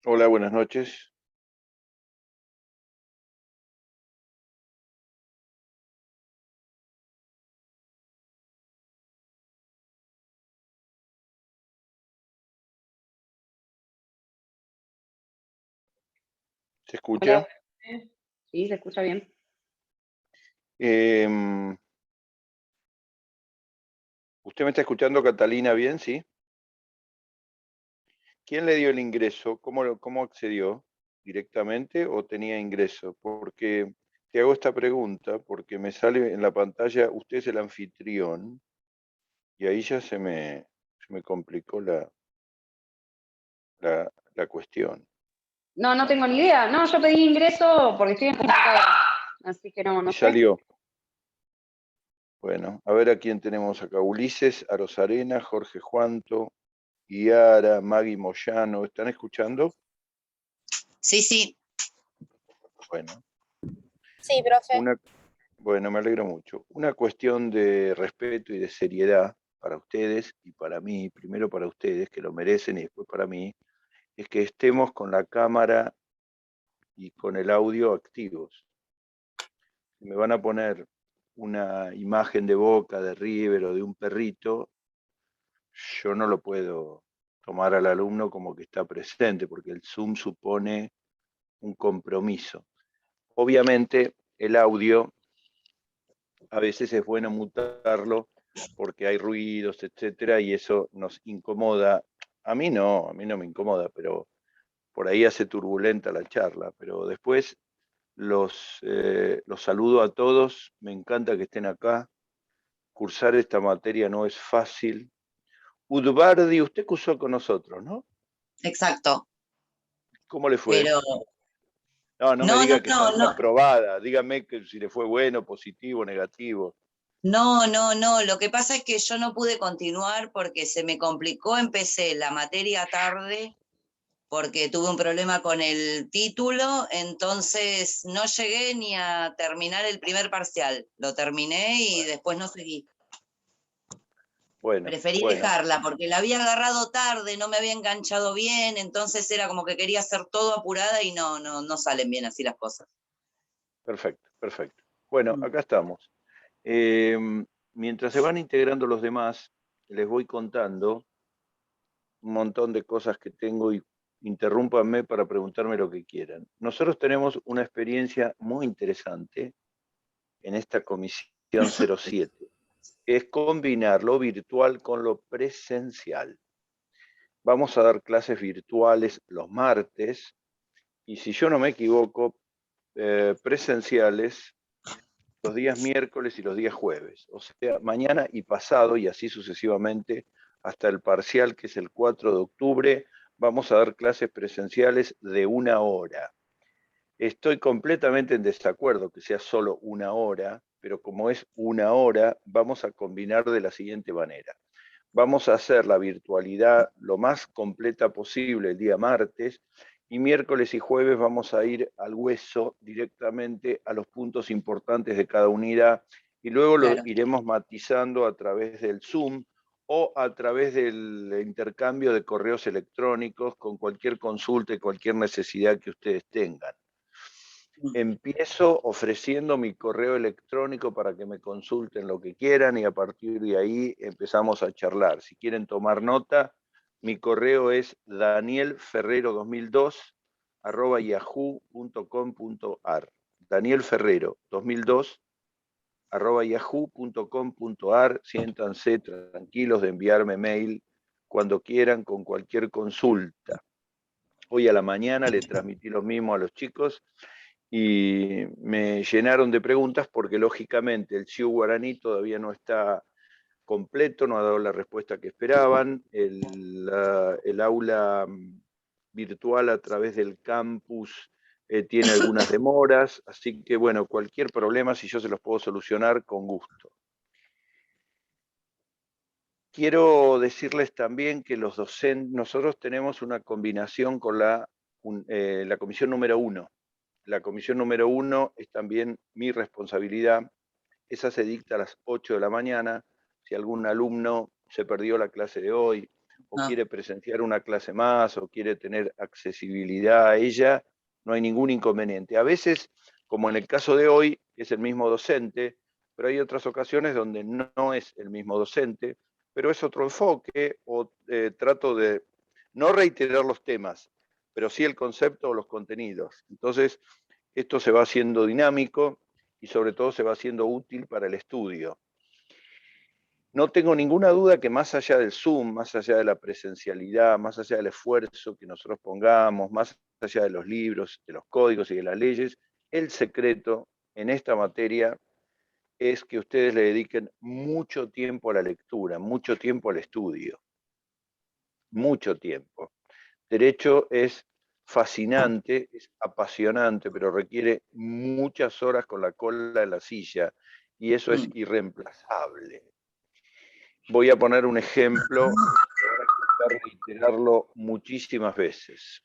Hola, buenas noches. ¿Se Hola, escucha? sí, se escucha bien. Em, ¿Usted me está escuchando, Catalina, bien? ¿Sí? ¿Quién le dio el ingreso? ¿Cómo accedió? ¿Directamente o tenía ingreso? Porque te hago esta pregunta porque me sale en la pantalla, usted es el anfitrión, y ahí ya se me complicó la cuestión. No, no tengo ni idea. No, yo pedí ingreso porque estoy en computadora, así que no, Y no sé. salió. Bueno, a ver a quién tenemos acá. Ulises Arozarena, Jorge Juanto, Iara, Maggie Moyano. ¿Están escuchando? Sí, sí. Bueno. Sí, profe. Una, bueno, me alegro mucho. Una cuestión de respeto y de seriedad para ustedes y para mí, primero para ustedes, que lo merecen, y después para mí, es que estemos con la cámara y con el audio activos. Si me van a poner una imagen de Boca, de River o de un perrito, yo no lo puedo tomar al alumno como que está presente, porque el Zoom supone un compromiso. Obviamente, el audio a veces es bueno mutarlo porque hay ruidos, etcétera, y eso nos incomoda. A mí no me incomoda, pero por ahí hace turbulenta la charla. Pero después los saludo a todos, me encanta que estén acá. Cursar esta materia no es fácil. Udvardi, usted cursó con nosotros, ¿no? Exacto. ¿Cómo le fue? Pero No, no me no, no, diga que no, está no. aprobada, dígame que si le fue bueno, positivo, negativo. No, no, no. Lo que pasa es que yo no pude continuar porque se me complicó. Empecé la materia tarde porque tuve un problema con el título, entonces no llegué ni a terminar el primer parcial. Lo terminé y Bueno, después no seguí. bueno, Preferí bueno, dejarla porque la había agarrado tarde, no me había enganchado bien, entonces era como que quería hacer todo apurada y no salen bien así las cosas. perfecto, perfecto. Bueno, acá estamos. Eh, Mientras se van integrando los demás, les voy contando un montón de cosas que tengo y interrúmpanme para preguntarme lo que quieran. Nosotros tenemos una experiencia muy interesante en esta comisión 07, que es combinar lo virtual con lo presencial. Vamos a dar clases virtuales los martes y, si yo no me equivoco, presenciales los días miércoles y los días jueves, o sea, mañana y pasado, y así sucesivamente hasta el parcial, que es el 4 de octubre, vamos a dar clases presenciales de 1 hora. Estoy completamente en desacuerdo que sea solo 1 hora, pero como es 1 hora, vamos a combinar de la siguiente manera. Vamos a hacer la virtualidad lo más completa posible el día martes, y miércoles y jueves vamos a ir al hueso, directamente a los puntos importantes de cada unidad, y luego lo Claro. iremos matizando a través del Zoom o a través del intercambio de correos electrónicos con cualquier consulta y cualquier necesidad que ustedes tengan. Empiezo ofreciendo mi correo electrónico para que me consulten lo que quieran, y a partir de ahí empezamos a charlar. Si quieren tomar nota, mi correo es danielferrero2002@yahoo.com.ar. Daniel Ferrero 2002 @yahoo.com.ar. Siéntanse tranquilos de enviarme mail cuando quieran con cualquier consulta. Hoy a la mañana le transmití lo mismo a los chicos y me llenaron de preguntas porque, lógicamente, el CIU guaraní todavía no está completo, no ha dado la respuesta que esperaban. El aula virtual a través del campus tiene algunas demoras, así que, bueno, cualquier problema, si yo se los puedo solucionar, con gusto. Quiero decirles también que los docentes, nosotros tenemos una combinación con la comisión número 1. La comisión número 1 es también mi responsabilidad. Esa se dicta a las 8 de la mañana. Si algún alumno se perdió la clase de hoy o No. quiere presenciar una clase más, o quiere tener accesibilidad a ella, no hay ningún inconveniente. A veces, como en el caso de hoy, es el mismo docente, pero hay otras ocasiones donde no es el mismo docente, pero es otro enfoque, o trato de no reiterar los temas, pero sí el concepto o los contenidos. Entonces, esto se va haciendo dinámico y sobre todo se va haciendo útil para el estudio. No tengo ninguna duda que más allá del Zoom, más allá de la presencialidad, más allá del esfuerzo que nosotros pongamos, más allá de los libros, de los códigos y de las leyes, el secreto en esta materia es que ustedes le dediquen mucho tiempo a la lectura, mucho tiempo al estudio, mucho tiempo. Derecho es fascinante, es apasionante, pero requiere muchas horas con la cola en la silla y eso es irreemplazable. Voy a poner un ejemplo que van a escuchar reiterarlo muchísimas veces.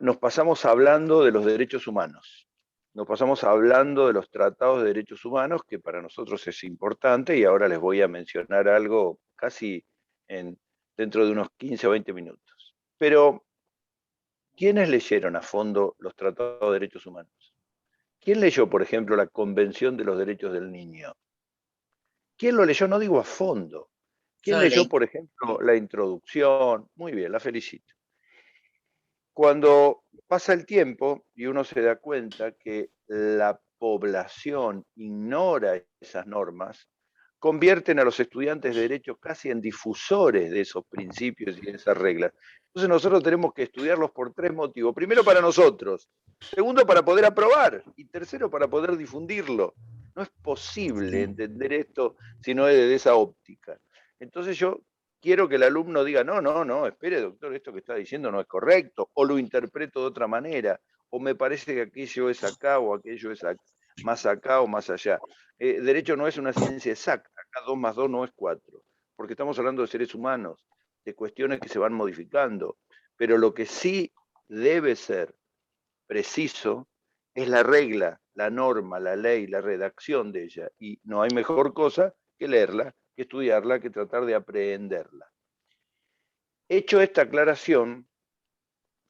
Nos pasamos hablando de los derechos humanos. Nos pasamos hablando de los tratados de derechos humanos, que para nosotros es importante, y ahora les voy a mencionar algo casi dentro de unos 15 o 20 minutos. Pero, ¿quiénes leyeron a fondo los tratados de derechos humanos? ¿Quién leyó, por ejemplo, la Convención de los Derechos del Niño? ¿Quién lo leyó? No digo a fondo. ¿Quién Yo leyó, leí. por ejemplo, la introducción? Muy bien, la felicito. Cuando pasa el tiempo y uno se da cuenta que la población ignora esas normas, convierten a los estudiantes de derecho casi en difusores de esos principios y de esas reglas. Entonces nosotros tenemos que estudiarlos por tres motivos. Primero, para nosotros. Segundo, para poder aprobar. Y tercero, para poder difundirlo. No es posible entender esto si no es desde esa óptica. Entonces yo quiero que el alumno diga, no, espere, doctor, esto que está diciendo no es correcto, o lo interpreto de otra manera, o me parece que aquello es acá, o aquello es más acá o más allá. Derecho no es una ciencia exacta, acá 2 más 2 no es 4, porque estamos hablando de seres humanos, de cuestiones que se van modificando, pero lo que sí debe ser preciso es la regla, la norma, la ley, la redacción de ella, y no hay mejor cosa que leerla, que estudiarla, que tratar de aprenderla. Hecho esta aclaración,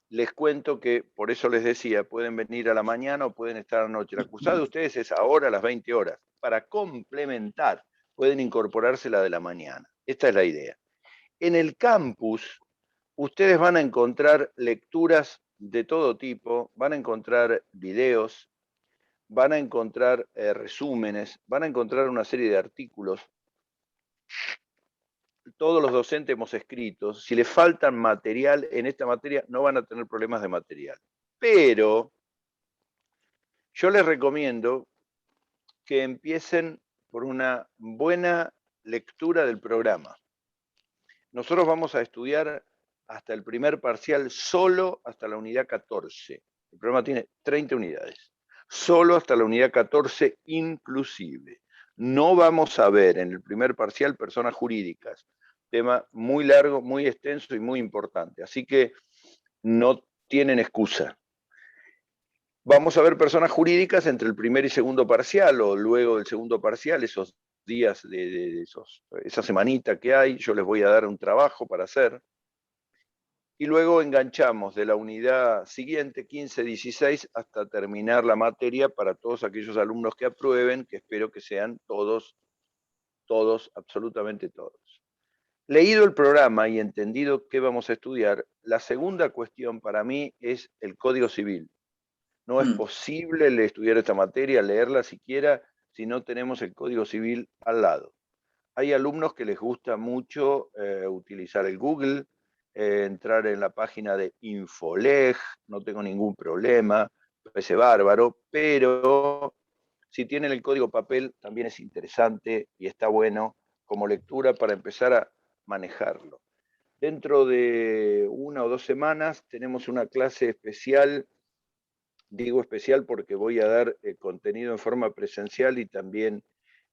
les cuento que, por eso les decía, pueden venir a la mañana o pueden estar a la noche. La cursada de ustedes es ahora a las 20 horas. Para complementar, pueden incorporarse la de la mañana. Esta es la idea. En el campus, ustedes van a encontrar lecturas de todo tipo, van a encontrar videos, van a encontrar resúmenes, van a encontrar una serie de artículos. Todos los docentes hemos escrito, si les faltan material en esta materia, no van a tener problemas de material. Pero yo les recomiendo que empiecen por una buena lectura del programa. Nosotros vamos a estudiar hasta el primer parcial solo hasta la unidad 14. El programa tiene 30 unidades. Solo hasta la unidad 14 inclusive. No vamos a ver en el primer parcial personas jurídicas. Tema muy largo, muy extenso y muy importante. Así que no tienen excusa. Vamos a ver personas jurídicas entre el primer y segundo parcial, o luego del segundo parcial, esos días esa semanita que hay, yo les voy a dar un trabajo para hacer. Y luego enganchamos de la unidad siguiente, 15-16, hasta terminar la materia para todos aquellos alumnos que aprueben, que espero que sean todos, absolutamente todos. Leído el programa y entendido qué vamos a estudiar, la segunda cuestión para mí es el Código Civil. No es posible estudiar esta materia, leerla siquiera, si no tenemos el Código Civil al lado. Hay alumnos que les gusta mucho utilizar el Google, entrar en la página de Infoleg, no tengo ningún problema, me parece bárbaro, pero si tienen el código papel también es interesante y está bueno como lectura para empezar a manejarlo. Dentro de 1 o 2 semanas tenemos una clase especial. Digo especial porque voy a dar contenido en forma presencial y también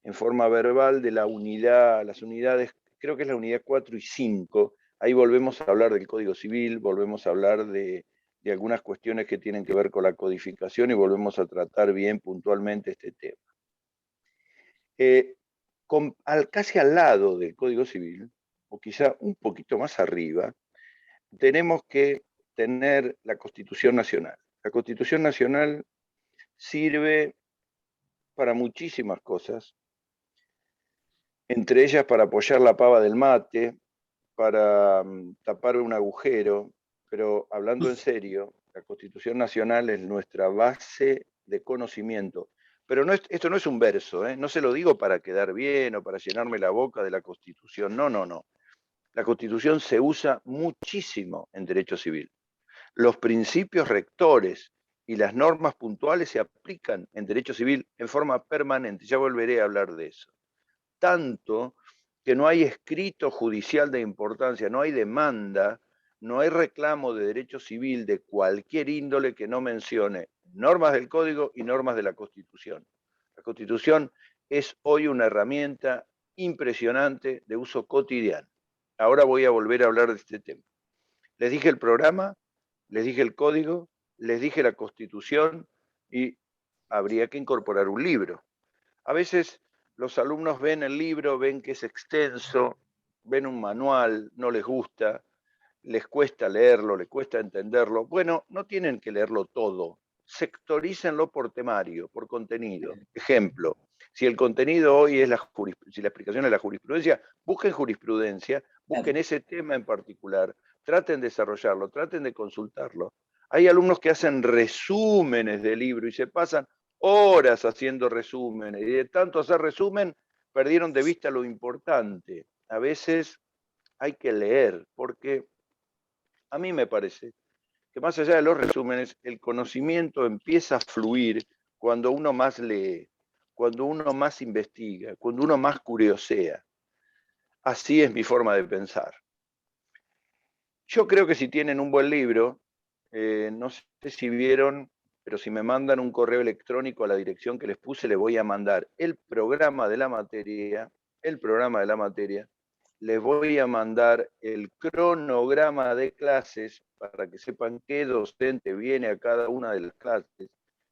en forma verbal de las unidades, creo que es la unidad 4 y 5. Ahí volvemos a hablar del Código Civil, volvemos a hablar de algunas cuestiones que tienen que ver con la codificación y volvemos a tratar bien puntualmente este tema. Casi al lado del Código Civil o quizá un poquito más arriba, tenemos que tener la Constitución Nacional. La Constitución Nacional sirve para muchísimas cosas, entre ellas para apoyar la pava del mate, para tapar un agujero, pero hablando en serio, la Constitución Nacional es nuestra base de conocimiento. Pero no esto no es un verso, no se lo digo para quedar bien o para llenarme la boca de la Constitución, no, no, no. La Constitución se usa muchísimo en derecho civil. Los principios rectores y las normas puntuales se aplican en derecho civil en forma permanente, ya volveré a hablar de eso. Tanto que no hay escrito judicial de importancia, no hay demanda, no hay reclamo de derecho civil de cualquier índole que no mencione normas del Código y normas de la Constitución. La Constitución es hoy una herramienta impresionante de uso cotidiano. Ahora voy a volver a hablar de este tema. Les dije el programa, les dije el Código, les dije la Constitución y habría que incorporar un libro. A veces los alumnos ven el libro, ven que es extenso, ven un manual, no les gusta, les cuesta leerlo, les cuesta entenderlo. Bueno, no tienen que leerlo todo, sectorícenlo por temario, por contenido. Ejemplo, si el contenido hoy es si la explicación es la jurisprudencia, busquen jurisprudencia, busquen ese tema en particular, traten de desarrollarlo, traten de consultarlo. Hay alumnos que hacen resúmenes del libro y se pasan horas haciendo resúmenes, y de tanto hacer resumen, perdieron de vista lo importante. A veces hay que leer, porque a mí me parece que más allá de los resúmenes, el conocimiento empieza a fluir cuando uno más lee, cuando uno más investiga, cuando uno más curiosea. Así es mi forma de pensar. Yo creo que si tienen un buen libro, no sé si vieron, pero si me mandan un correo electrónico a la dirección que les puse, les voy a mandar el programa de la materia, les voy a mandar el cronograma de clases para que sepan qué docente viene a cada una de las clases,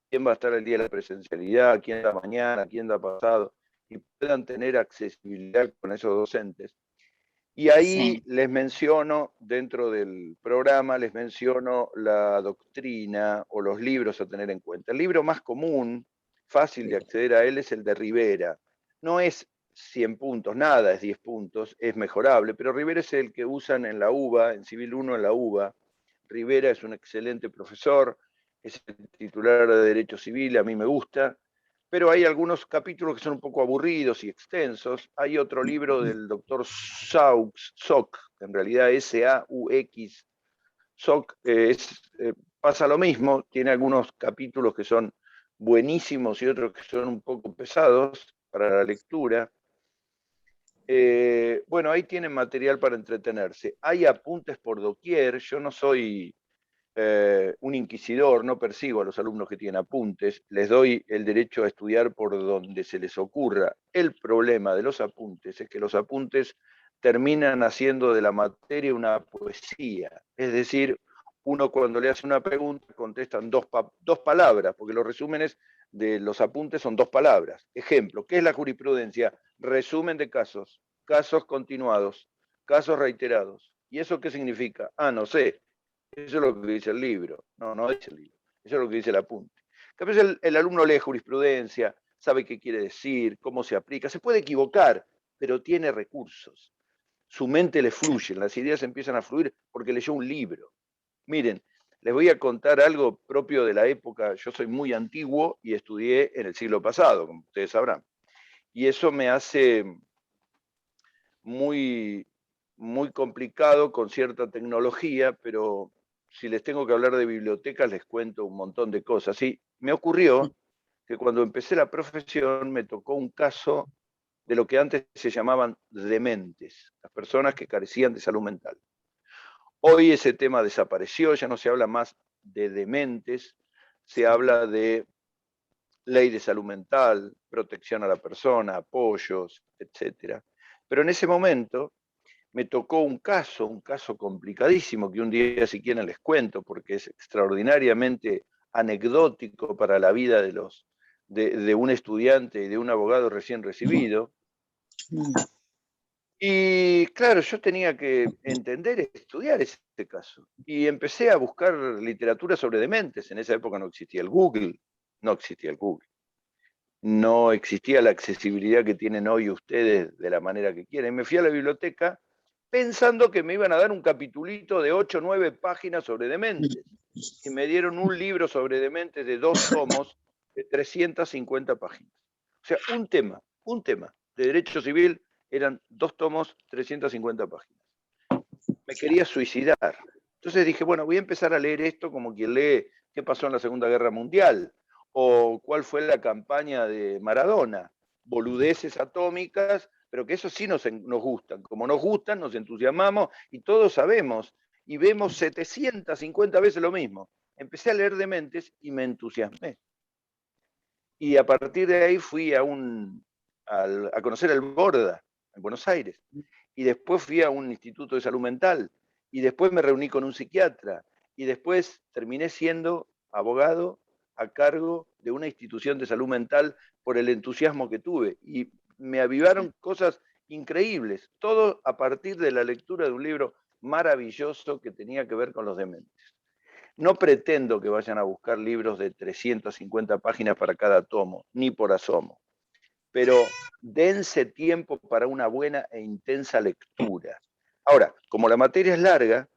quién va a estar el día de la presencialidad, quién da mañana, quién da pasado, y puedan tener accesibilidad con esos docentes. Y ahí les menciono, dentro del programa, les menciono la doctrina o los libros a tener en cuenta. El libro más común, fácil de acceder a él, es el de Rivera. No es 100 puntos, nada es 10 puntos, es mejorable, pero Rivera es el que usan en la UBA, en Civil 1 en la UBA. Rivera es un excelente profesor, es el titular de Derecho Civil, a mí me gusta, pero hay algunos capítulos que son un poco aburridos y extensos. Hay otro libro del doctor Saux, en realidad S-A-U-X, Saux, pasa lo mismo, tiene algunos capítulos que son buenísimos y otros que son un poco pesados para la lectura. Bueno, ahí tienen material para entretenerse. Hay apuntes por doquier, yo no soy un inquisidor, no persigo a los alumnos que tienen apuntes, les doy el derecho a estudiar por donde se les ocurra. El problema de los apuntes es que los apuntes terminan haciendo de la materia una poesía, es decir, uno cuando le hace una pregunta contestan dos palabras, porque los resúmenes de los apuntes son 2 palabras. Ejemplo, ¿qué es la jurisprudencia? Resumen de casos, casos continuados, casos reiterados. ¿Y eso qué significa? Ah, no sé. Eso es lo que dice el libro. No, no dice el libro. Eso es lo que dice el apunte. A veces el alumno lee jurisprudencia, sabe qué quiere decir, cómo se aplica. Se puede equivocar, pero tiene recursos. Su mente le fluye, las ideas empiezan a fluir porque leyó un libro. Miren, les voy a contar algo propio de la época. Yo soy muy antiguo y estudié en el siglo pasado, como ustedes sabrán. Y eso me hace muy, muy complicado con cierta tecnología, pero si les tengo que hablar de bibliotecas, les cuento un montón de cosas. Sí, me ocurrió que cuando empecé la profesión me tocó un caso de lo que antes se llamaban dementes, las personas que carecían de salud mental. Hoy ese tema desapareció, ya no se habla más de dementes, se habla de ley de salud mental, protección a la persona, apoyos, etc. Pero en ese momento me tocó un caso complicadísimo, que un día si quieren les cuento, porque es extraordinariamente anecdótico para la vida de un estudiante y de un abogado recién recibido. Y claro, yo tenía que entender, estudiar ese caso. Y empecé a buscar literatura sobre dementes. En esa época no existía el Google, no existía el Google. No existía la accesibilidad que tienen hoy ustedes de la manera que quieren. Me fui a la biblioteca pensando que me iban a dar un capitulito de 8 o 9 páginas sobre dementes. Y me dieron un libro sobre dementes de 2 tomos de 350 páginas. O sea, un tema de derecho civil eran 2 tomos, 350 páginas. Me quería suicidar. Entonces dije, bueno, voy a empezar a leer esto como quien lee qué pasó en la Segunda Guerra Mundial o cuál fue la campaña de Maradona. Boludeces atómicas, pero que eso sí nos gustan. Como nos gustan, nos entusiasmamos y todos sabemos y vemos 750 veces lo mismo. Empecé a leer Dementes y me entusiasmé. Y a partir de ahí fui a conocer el Borda, en Buenos Aires. Y después fui a un instituto de salud mental. Y después me reuní con un psiquiatra. Y después terminé siendo abogado a cargo de una institución de salud mental por el entusiasmo que tuve. Y me avivaron cosas increíbles. Todo a partir de la lectura de un libro maravilloso que tenía que ver con los dementes. No pretendo que vayan a buscar libros de 350 páginas para cada tomo, ni por asomo, pero dense tiempo para una buena e intensa lectura. Ahora, como la materia es larga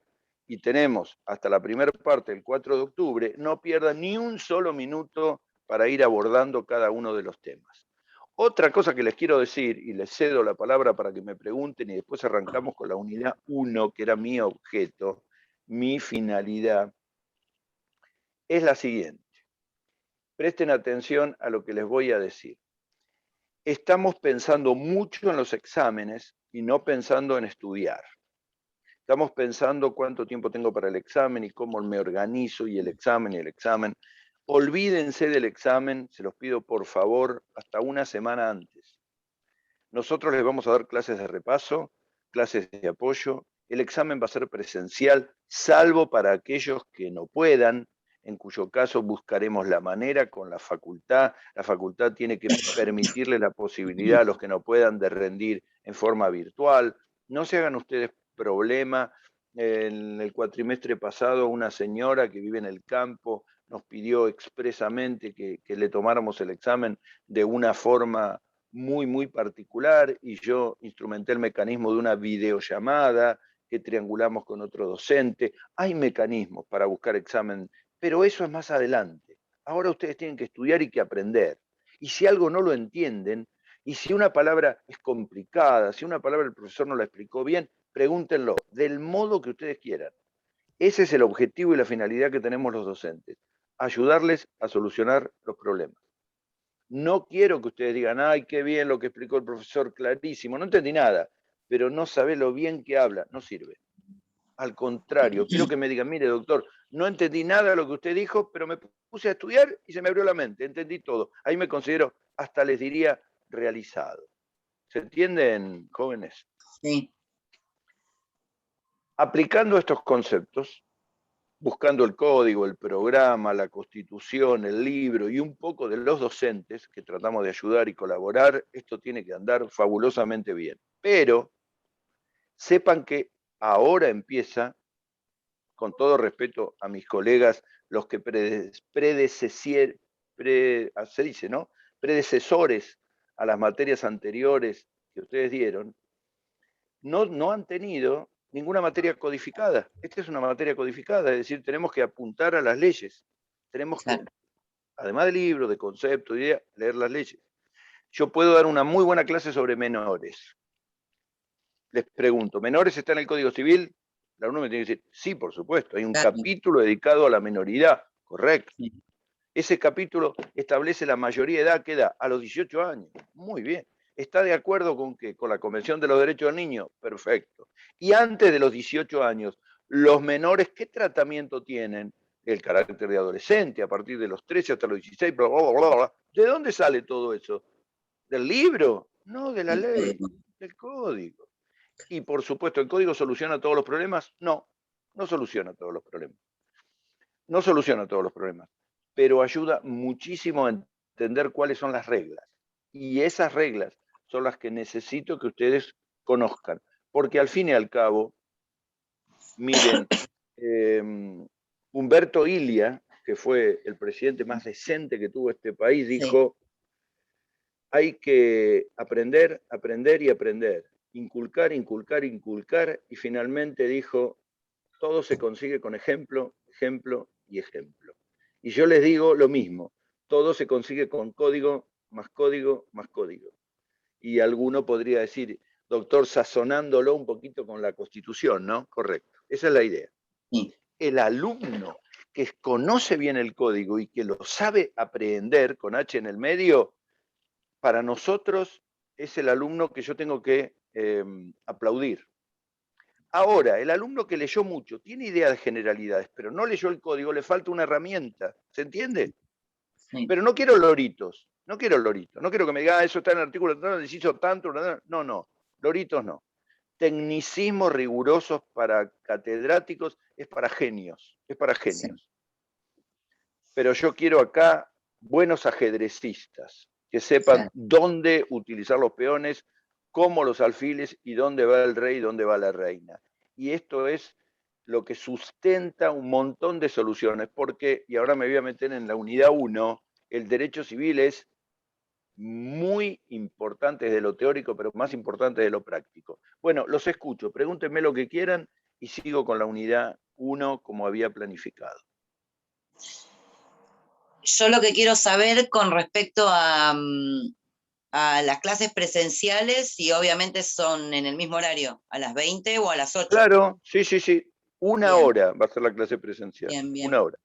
y tenemos hasta la primera parte, el 4 de octubre, no pierdan ni un solo minuto para ir abordando cada uno de los temas. Otra cosa que les quiero decir, y les cedo la palabra para que me pregunten y después arrancamos con la unidad 1, que era mi objeto, mi finalidad, es la siguiente. Presten atención a lo que les voy a decir. Estamos pensando mucho en los exámenes y no pensando en estudiar. Estamos pensando cuánto tiempo tengo para el examen y cómo me organizo y el examen. Olvídense del examen, se los pido por favor, hasta una semana antes. Nosotros les vamos a dar clases de repaso, clases de apoyo. El examen va a ser presencial, salvo para aquellos que no puedan, en cuyo caso buscaremos la manera con la facultad. La facultad tiene que permitirle la posibilidad a los que no puedan de rendir en forma virtual. No se hagan ustedes problema. En el cuatrimestre pasado, una señora que vive en el campo nos pidió expresamente que le tomáramos el examen de una forma muy particular y yo instrumenté el mecanismo de una videollamada que triangulamos con otro docente. Hay mecanismos para buscar examen, pero eso es más adelante. Ahora ustedes tienen que estudiar y que aprender. Y si algo no lo entienden, y si una palabra es complicada, si una palabra el profesor no la explicó bien, pregúntenlo del modo que ustedes quieran. Ese es el objetivo y la finalidad que tenemos los docentes, ayudarles a solucionar los problemas. No quiero que ustedes digan, ay, qué bien lo que explicó el profesor, clarísimo, no entendí nada, pero no sabe lo bien que habla, no sirve. Al contrario, quiero que me digan, mire, doctor, no entendí nada de lo que usted dijo, pero me puse a estudiar y se me abrió la mente, entendí todo. Ahí me considero, hasta les diría, realizado. ¿Se entienden, jóvenes? Sí. Aplicando estos conceptos, buscando el código, el programa, la constitución, el libro y un poco de los docentes que tratamos de ayudar y colaborar, esto tiene que andar fabulosamente bien. Pero sepan que ahora empieza, con todo respeto a mis colegas, los que se dice, ¿no? Predecesores a las materias anteriores que ustedes dieron, no han tenido ninguna materia codificada. Esta es una materia codificada, es decir, tenemos que apuntar a las leyes. Tenemos que, además del libro, de concepto, de idea, leer las leyes. Yo puedo dar una muy buena clase sobre menores. Les pregunto, ¿menores está en el Código Civil? La alumno me tiene que decir, sí, por supuesto, hay un capítulo dedicado a la menoridad, correcto. Ese capítulo establece la mayoría de edad que da a los 18 años. Muy bien. ¿Está de acuerdo con qué? Con la Convención de los Derechos del Niño. Perfecto. Y antes de los 18 años, los menores, ¿qué tratamiento tienen? El carácter de adolescente, a partir de los 13 hasta los 16, bla, bla, bla, bla. ¿De dónde sale todo eso? ¿Del libro? No, de la ley, del código. Y por supuesto, ¿el código soluciona todos los problemas? No, no soluciona todos los problemas. No soluciona todos los problemas, pero ayuda muchísimo a entender cuáles son las reglas. Y esas reglas son las que necesito que ustedes conozcan. porque al fin y al cabo, miren, Humberto Ilia, que fue el presidente más decente que tuvo este país, dijo, hay que aprender, aprender y aprender, inculcar, inculcar, inculcar, y finalmente dijo, todo se consigue con ejemplo, ejemplo y ejemplo. Y yo les digo lo mismo, todo se consigue con código, más código, más código. Y alguno podría decir, doctor, sazonándolo un poquito con la Constitución, ¿no? Correcto, esa es la idea. Sí. El alumno que conoce bien el código y que lo sabe aprender con H en el medio, para nosotros es el alumno que yo tengo que aplaudir. Ahora, el alumno que leyó mucho, tiene idea de generalidades, pero no leyó el código, le falta una herramienta, ¿se entiende? Sí. Pero no quiero loritos, no quiero que me diga, eso está en el artículo, no necesito tanto, no, loritos no. Tecnicismos rigurosos para catedráticos es para genios, es para genios. Sí. Pero yo quiero acá buenos ajedrecistas, que sepan dónde utilizar los peones, cómo los alfiles y dónde va el rey y dónde va la reina. Y esto es lo que sustenta un montón de soluciones, porque, y ahora me voy a meter en la unidad 1, el derecho civil es muy importante desde lo teórico, pero más importante de lo práctico. Bueno, los escucho, pregúntenme lo que quieran y sigo con la unidad 1 como había planificado. Yo lo que quiero saber con respecto a las clases presenciales, y obviamente son en el mismo horario, a las 20 o a las 8. Claro, sí. Una bien. hora va a ser la clase presencial. Bien. Una hora.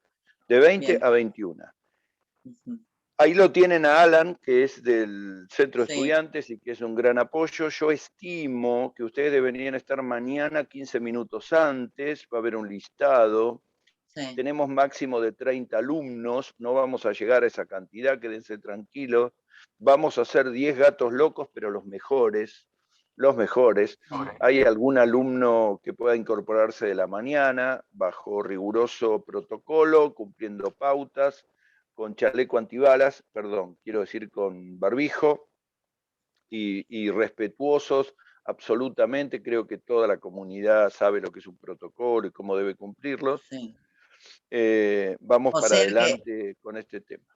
De 20 bien. a 21. Uh-huh. Ahí lo tienen a Alan, que es del Centro de Estudiantes y que es un gran apoyo. Yo estimo que ustedes deberían estar mañana 15 minutos antes, va a haber un listado. Sí. Tenemos máximo de 30 alumnos, no vamos a llegar a esa cantidad, quédense tranquilos. Vamos a hacer 10 gatos locos, pero los mejores. Los mejores. Hay algún alumno que pueda incorporarse de la mañana, bajo riguroso protocolo, cumpliendo pautas, con chaleco antibalas, perdón, quiero decir con barbijo, y respetuosos absolutamente. Creo que toda la comunidad sabe lo que es un protocolo y cómo debe cumplirlos. Sí. Vamos para adelante con este tema.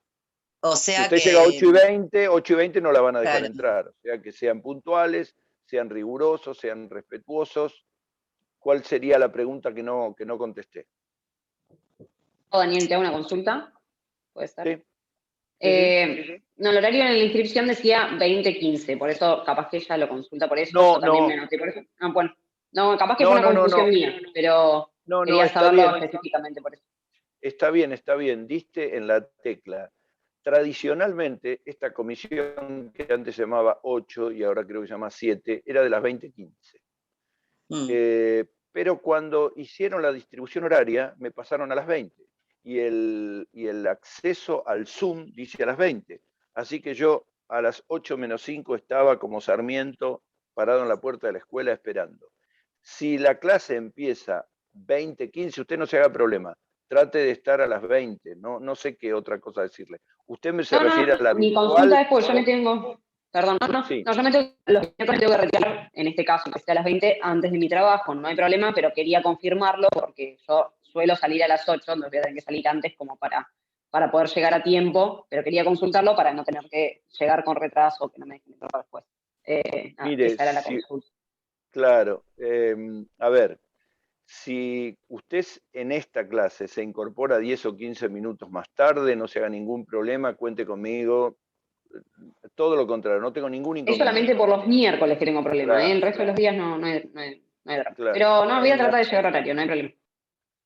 O sea, si usted llega a 8 y 20 no la van a dejar entrar. O sea, que sean puntuales, sean rigurosos, sean respetuosos. ¿Cuál sería la pregunta que no contesté? Daniel, ¿te hago una consulta? ¿Puede ser? Sí. No, el horario en la inscripción decía 20:15, por eso capaz que ella lo consulta por eso. No, yo también me anoté por eso. Ah, bueno. No, capaz que fue una confusión mía, pero quería saberlo específicamente por eso. Está bien, diste en la tecla. Tradicionalmente, esta comisión que antes se llamaba 8 y ahora creo que se llama 7, era de las 20:15. Pero cuando hicieron la distribución horaria, me pasaron a las 20. Y el acceso al Zoom dice a las 20. Así que yo a las 8 menos 5 estaba como Sarmiento parado en la puerta de la escuela esperando. Si la clase empieza 20:15, usted no se haga problema. Trate de estar a las 20, no sé qué otra cosa decirle. Usted se refiere a la mi virtual. Consulta es porque yo me tengo, perdón, sí. yo me tengo, los miércoles tengo que retirar, en este caso, que sea a las 20 antes de mi trabajo, no hay problema, pero quería confirmarlo porque yo suelo salir a las 8, entonces voy a tener que salir antes como para poder llegar a tiempo, pero quería consultarlo para no tener que llegar con retraso, que no me dejen entrar después. Mire, esa era la consulta. Claro, a ver, si usted en esta clase se incorpora 10 o 15 minutos más tarde, no se haga ningún problema, cuente conmigo. Todo lo contrario, no tengo ningún inconveniente. Es solamente por los miércoles que tengo problema, claro. El resto de los días no hay drama. Claro. Pero no, voy a tratar de llegar a horario, no hay problema.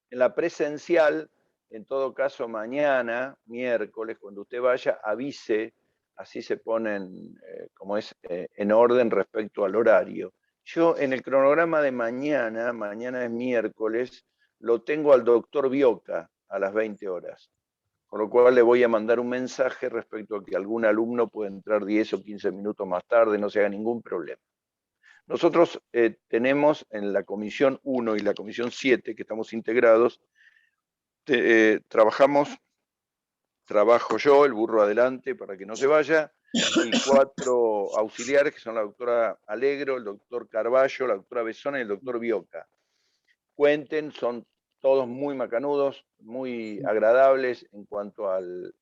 En la presencial, en todo caso mañana, miércoles, cuando usted vaya, avise, así se ponen, como es, en orden respecto al horario. Yo en el cronograma de mañana es miércoles, lo tengo al doctor Bioca a las 20 horas. Con lo cual le voy a mandar un mensaje respecto a que algún alumno puede entrar 10 o 15 minutos más tarde, no se haga ningún problema. Nosotros tenemos en la Comisión 1 y la Comisión 7, que estamos integrados, trabajamos trabajo yo, el burro adelante para que no se vaya, y 4 auxiliares, que son la doctora Alegro, el doctor Carballo, la doctora Besona y el doctor Bioca. Cuenten, son todos muy macanudos, muy agradables en cuanto al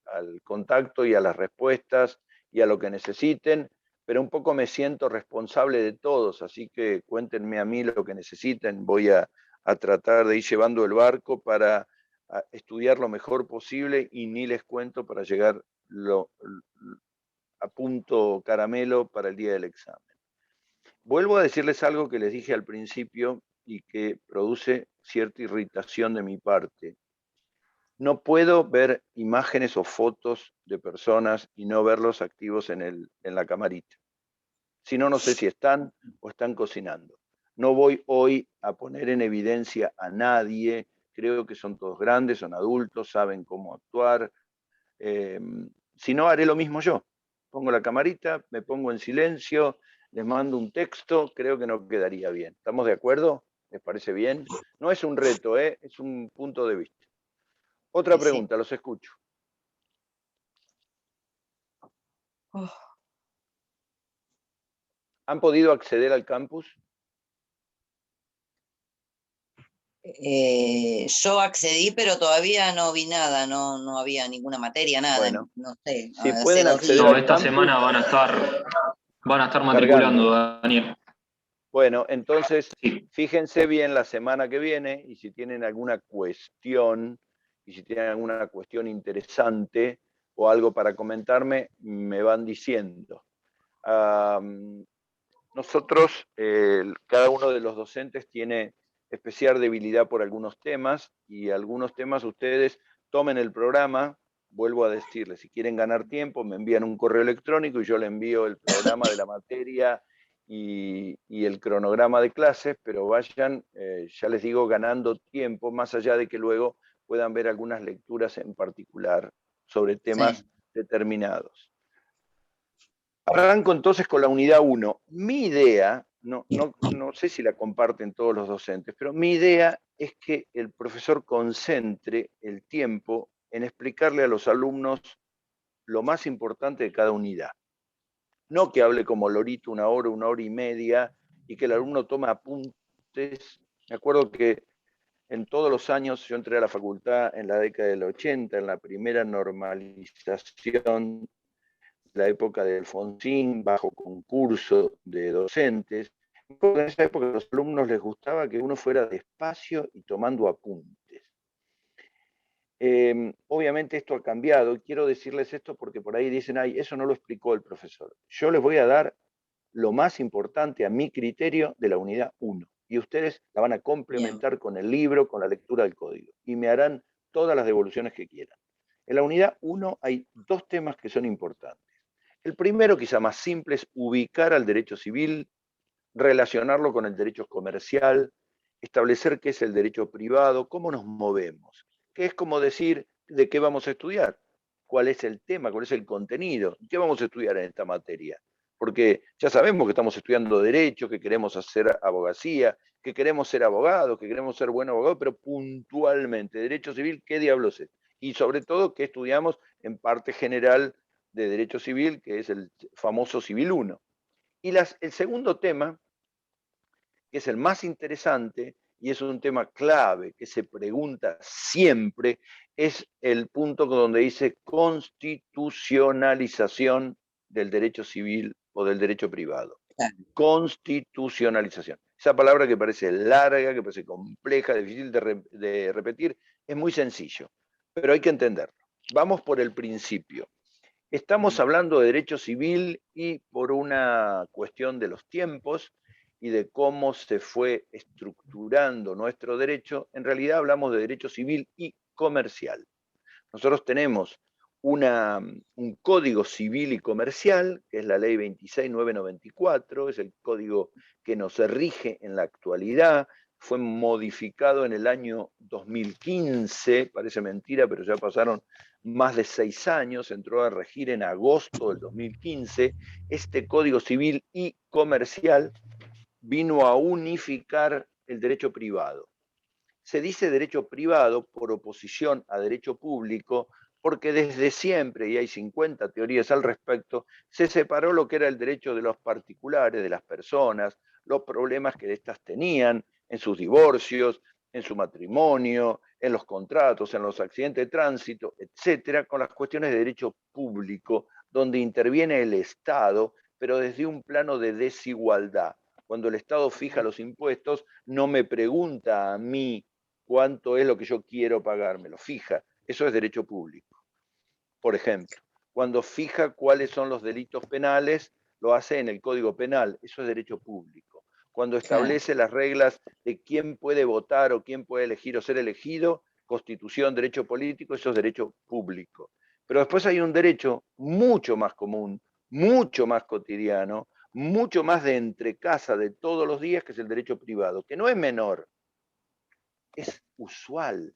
contacto y a las respuestas y a lo que necesiten, pero un poco me siento responsable de todos, así que cuéntenme a mí lo que necesiten, voy a tratar de ir llevando el barco para estudiar lo mejor posible y ni les cuento para llegar a punto caramelo para el día del examen. Vuelvo a decirles algo que les dije al principio y que produce cierta irritación de mi parte. No puedo ver imágenes o fotos de personas y no verlos activos en la camarita. Si no, no sé si están o están cocinando. No voy hoy a poner en evidencia a nadie. Creo que son todos grandes, son adultos, saben cómo actuar. Si no, haré lo mismo yo. Pongo la camarita, me pongo en silencio, les mando un texto, creo que no quedaría bien. ¿Estamos de acuerdo? ¿Les parece bien? No es un reto, es un punto de vista. Otra pregunta, los escucho. ¿Han podido acceder al campus? Yo accedí, pero todavía no vi nada, no había ninguna materia, nada, Bueno, no sé. si pueden acceder No, al esta campus, semana van a estar matriculando, Daniel. Bueno, entonces, Sí. fíjense bien la semana que viene y si tienen alguna cuestión, y si tienen alguna cuestión interesante o algo para comentarme, me van diciendo. Nosotros, cada uno de los docentes tiene especial debilidad por algunos temas y algunos temas ustedes tomen el programa. Vuelvo a decirles, si quieren ganar tiempo, me envían un correo electrónico y yo le envío el programa de la materia y el cronograma de clases, pero vayan, ya les digo, ganando tiempo, más allá de que luego puedan ver algunas lecturas en particular sobre temas determinados. Arranco entonces con la unidad 1. Mi idea, no sé si la comparten todos los docentes, pero mi idea es que el profesor concentre el tiempo en explicarle a los alumnos lo más importante de cada unidad. No que hable como lorito 1 hora y media, y que el alumno tome apuntes. Me acuerdo que en todos los años, yo entré a la facultad en la década del 80, en la primera normalización, la época de Alfonsín, bajo concurso de docentes. En esa época a los alumnos les gustaba que uno fuera despacio y tomando apuntes. Obviamente esto ha cambiado y quiero decirles esto porque por ahí dicen, ay, eso no lo explicó el profesor. Yo les voy a dar lo más importante a mi criterio de la unidad 1 y ustedes la van a complementar con el libro, con la lectura del código y me harán todas las devoluciones que quieran. En la unidad 1 hay 2 temas que son importantes. El primero, quizá más simple, es ubicar al derecho civil, relacionarlo con el derecho comercial, establecer qué es el derecho privado, cómo nos movemos, que es como decir de qué vamos a estudiar, cuál es el tema, cuál es el contenido, qué vamos a estudiar en esta materia. Porque ya sabemos que estamos estudiando derecho, que queremos hacer abogacía, que queremos ser abogados, que queremos ser buenos abogados, pero puntualmente, derecho civil, ¿qué diablos es? Y sobre todo, ¿qué estudiamos en parte general de derecho civil, que es el famoso Civil 1? Y el segundo tema, que es el más interesante y es un tema clave que se pregunta siempre, es el punto donde dice constitucionalización del derecho civil o del derecho privado. Constitucionalización. Esa palabra que parece larga, que parece compleja, difícil de repetir, es muy sencillo, pero hay que entenderlo. Vamos por el principio. Estamos hablando de derecho civil y por una cuestión de los tiempos y de cómo se fue estructurando nuestro derecho, en realidad hablamos de derecho civil y comercial. Nosotros tenemos un código civil y comercial, que es la ley 26.994, es el código que nos rige en la actualidad, fue modificado en el año 2015, parece mentira, pero ya pasaron más de 6 años, entró a regir en agosto del 2015. Este Código Civil y Comercial vino a unificar el derecho privado. Se dice derecho privado por oposición a derecho público, porque desde siempre, y hay 50 teorías al respecto, se separó lo que era el derecho de los particulares, de las personas, los problemas que éstas tenían en sus divorcios, en su matrimonio, en los contratos, en los accidentes de tránsito, etcétera, con las cuestiones de derecho público, donde interviene el Estado, pero desde un plano de desigualdad. Cuando el Estado fija los impuestos, no me pregunta a mí cuánto es lo que yo quiero pagar, me lo fija. Eso es derecho público. Por ejemplo, cuando fija cuáles son los delitos penales, lo hace en el Código Penal. Eso es derecho público. Cuando establece las reglas de quién puede votar o quién puede elegir o ser elegido, Constitución, derecho político, eso es derecho público. Pero después hay un derecho mucho más común, mucho más cotidiano, mucho más de entrecasa de todos los días, que es el derecho privado, que no es menor, es usual.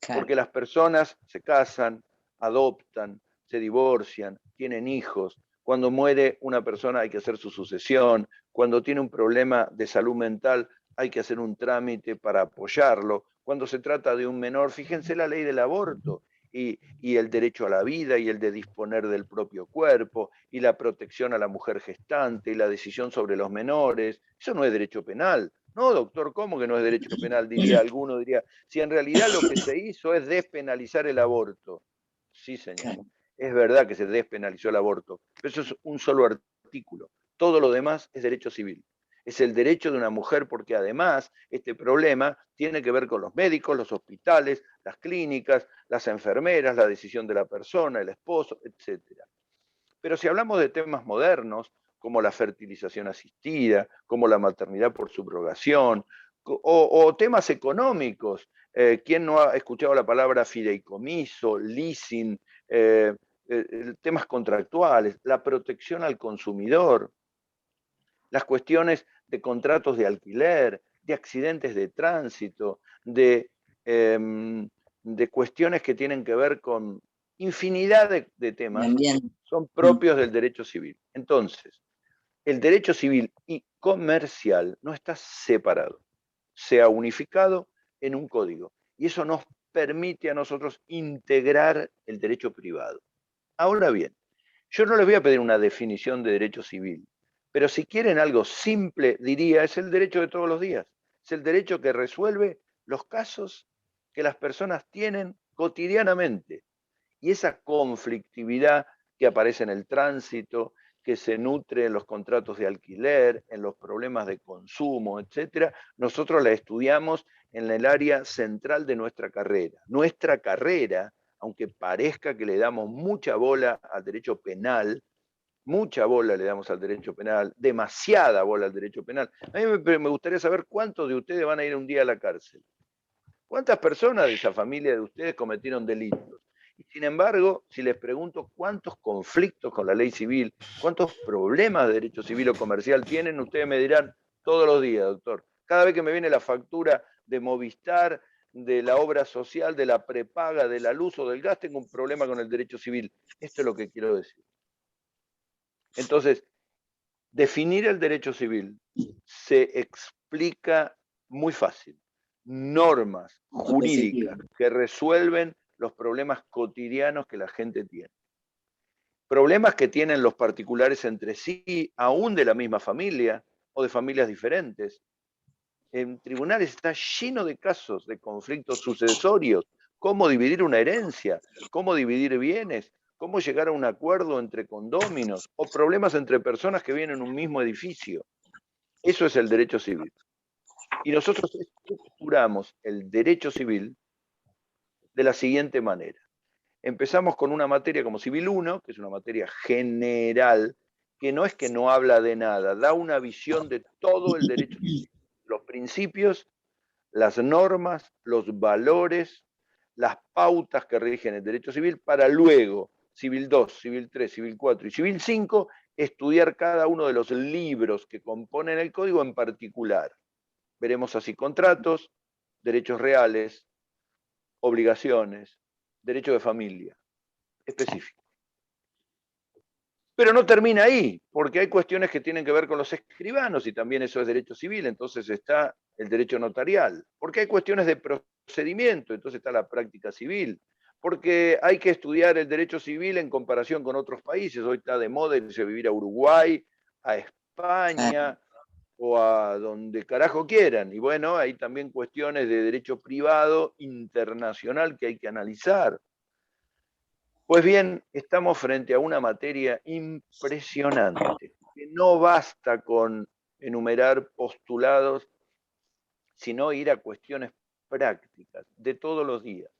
Porque las personas se casan, adoptan, se divorcian, tienen hijos. Cuando muere una persona hay que hacer su sucesión. Cuando tiene un problema de salud mental hay que hacer un trámite para apoyarlo. Cuando se trata de un menor, fíjense la ley del aborto y el derecho a la vida y el de disponer del propio cuerpo y la protección a la mujer gestante y la decisión sobre los menores. Eso no es derecho penal. No, doctor, ¿cómo que no es derecho penal? Diría alguno, diría, si en realidad lo que se hizo es despenalizar el aborto. Sí, señor. Es verdad que se despenalizó el aborto, pero eso es un solo artículo. Todo lo demás es derecho civil. Es el derecho de una mujer porque además este problema tiene que ver con los médicos, los hospitales, las clínicas, las enfermeras, la decisión de la persona, el esposo, etc. Pero si hablamos de temas modernos, como la fertilización asistida, como la maternidad por subrogación, o temas económicos, ¿quién no ha escuchado la palabra fideicomiso, leasing, temas contractuales, la protección al consumidor, las cuestiones de contratos de alquiler, de accidentes de tránsito, de cuestiones que tienen que ver con infinidad de temas, son propios del derecho civil. Entonces, el derecho civil y comercial no está separado, se ha unificado en un código. Y eso nos permite a nosotros integrar el derecho privado. Ahora bien, yo no les voy a pedir una definición de derecho civil, pero si quieren algo simple, diría, es el derecho de todos los días. Es el derecho que resuelve los casos que las personas tienen cotidianamente. Y esa conflictividad que aparece en el tránsito, que se nutre en los contratos de alquiler, en los problemas de consumo, etcétera, nosotros la estudiamos en el área central de nuestra carrera. Nuestra carrera, aunque parezca que le damos mucha bola al derecho penal, mucha bola le damos al derecho penal, demasiada bola al derecho penal. A mí me gustaría saber cuántos de ustedes van a ir un día a la cárcel. ¿Cuántas personas de esa familia de ustedes cometieron delitos? Y sin embargo, si les pregunto cuántos conflictos con la ley civil, cuántos problemas de derecho civil o comercial tienen, ustedes me dirán todos los días, doctor. Cada vez que me viene la factura de Movistar, de la obra social, de la prepaga, de la luz o del gas, tengo un problema con el derecho civil. Esto es lo que quiero decir. Entonces, definir el derecho civil se explica muy fácil. Normas jurídicas que resuelven los problemas cotidianos que la gente tiene. Problemas que tienen los particulares entre sí, aún de la misma familia o de familias diferentes. En tribunales está lleno de casos de conflictos sucesorios. Cómo dividir una herencia, cómo dividir bienes, cómo llegar a un acuerdo entre condóminos o problemas entre personas que viven en un mismo edificio. Eso es el derecho civil. Y nosotros estructuramos el derecho civil de la siguiente manera. Empezamos con una materia como Civil 1, que es una materia general, que no es que no habla de nada, da una visión de todo el derecho civil. Los principios, las normas, los valores, las pautas que rigen el derecho civil, para luego, Civil 2, Civil 3, Civil 4 y Civil 5, estudiar cada uno de los libros que componen el código en particular. Veremos así contratos, derechos reales, obligaciones, derecho de familia, específico. Pero no termina ahí, porque hay cuestiones que tienen que ver con los escribanos y también eso es derecho civil, entonces está el derecho notarial, porque hay cuestiones de procedimiento, entonces está la práctica civil, porque hay que estudiar el derecho civil en comparación con otros países. Hoy está de moda irse a vivir a Uruguay, a España o a donde carajo quieran. Y bueno, hay también cuestiones de derecho privado internacional que hay que analizar. Pues bien, estamos frente a una materia impresionante, que no basta con enumerar postulados, sino ir a cuestiones prácticas de todos los días.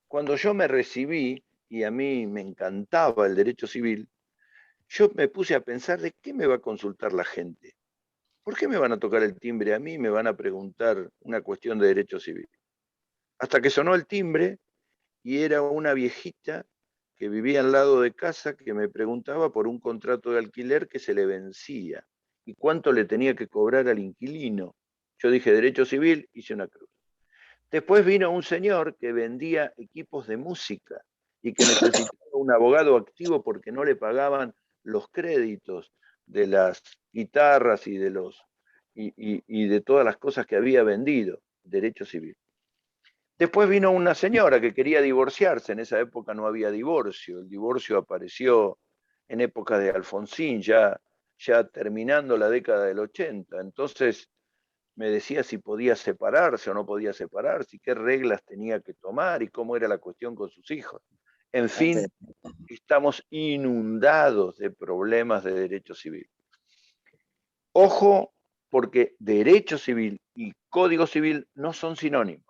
Cuando yo me recibí, y a mí me encantaba el derecho civil, yo me puse a pensar de qué me va a consultar la gente. ¿Por qué me van a tocar el timbre a mí y me van a preguntar una cuestión de derecho civil? Hasta que sonó el timbre y era una viejita que vivía al lado de casa que me preguntaba por un contrato de alquiler que se le vencía y cuánto le tenía que cobrar al inquilino. Yo dije derecho civil, hice una cruz. Después vino un señor que vendía equipos de música y que necesitaba un abogado activo porque no le pagaban los créditos de las guitarras y de todas las cosas que había vendido, derecho civil. Después vino una señora que quería divorciarse, en esa época no había divorcio, el divorcio apareció en época de Alfonsín, ya terminando la década del 80, entonces me decía si podía separarse o no podía separarse, y qué reglas tenía que tomar y cómo era la cuestión con sus hijos. En fin, estamos inundados de problemas de derecho civil. Ojo, porque derecho civil y código civil no son sinónimos.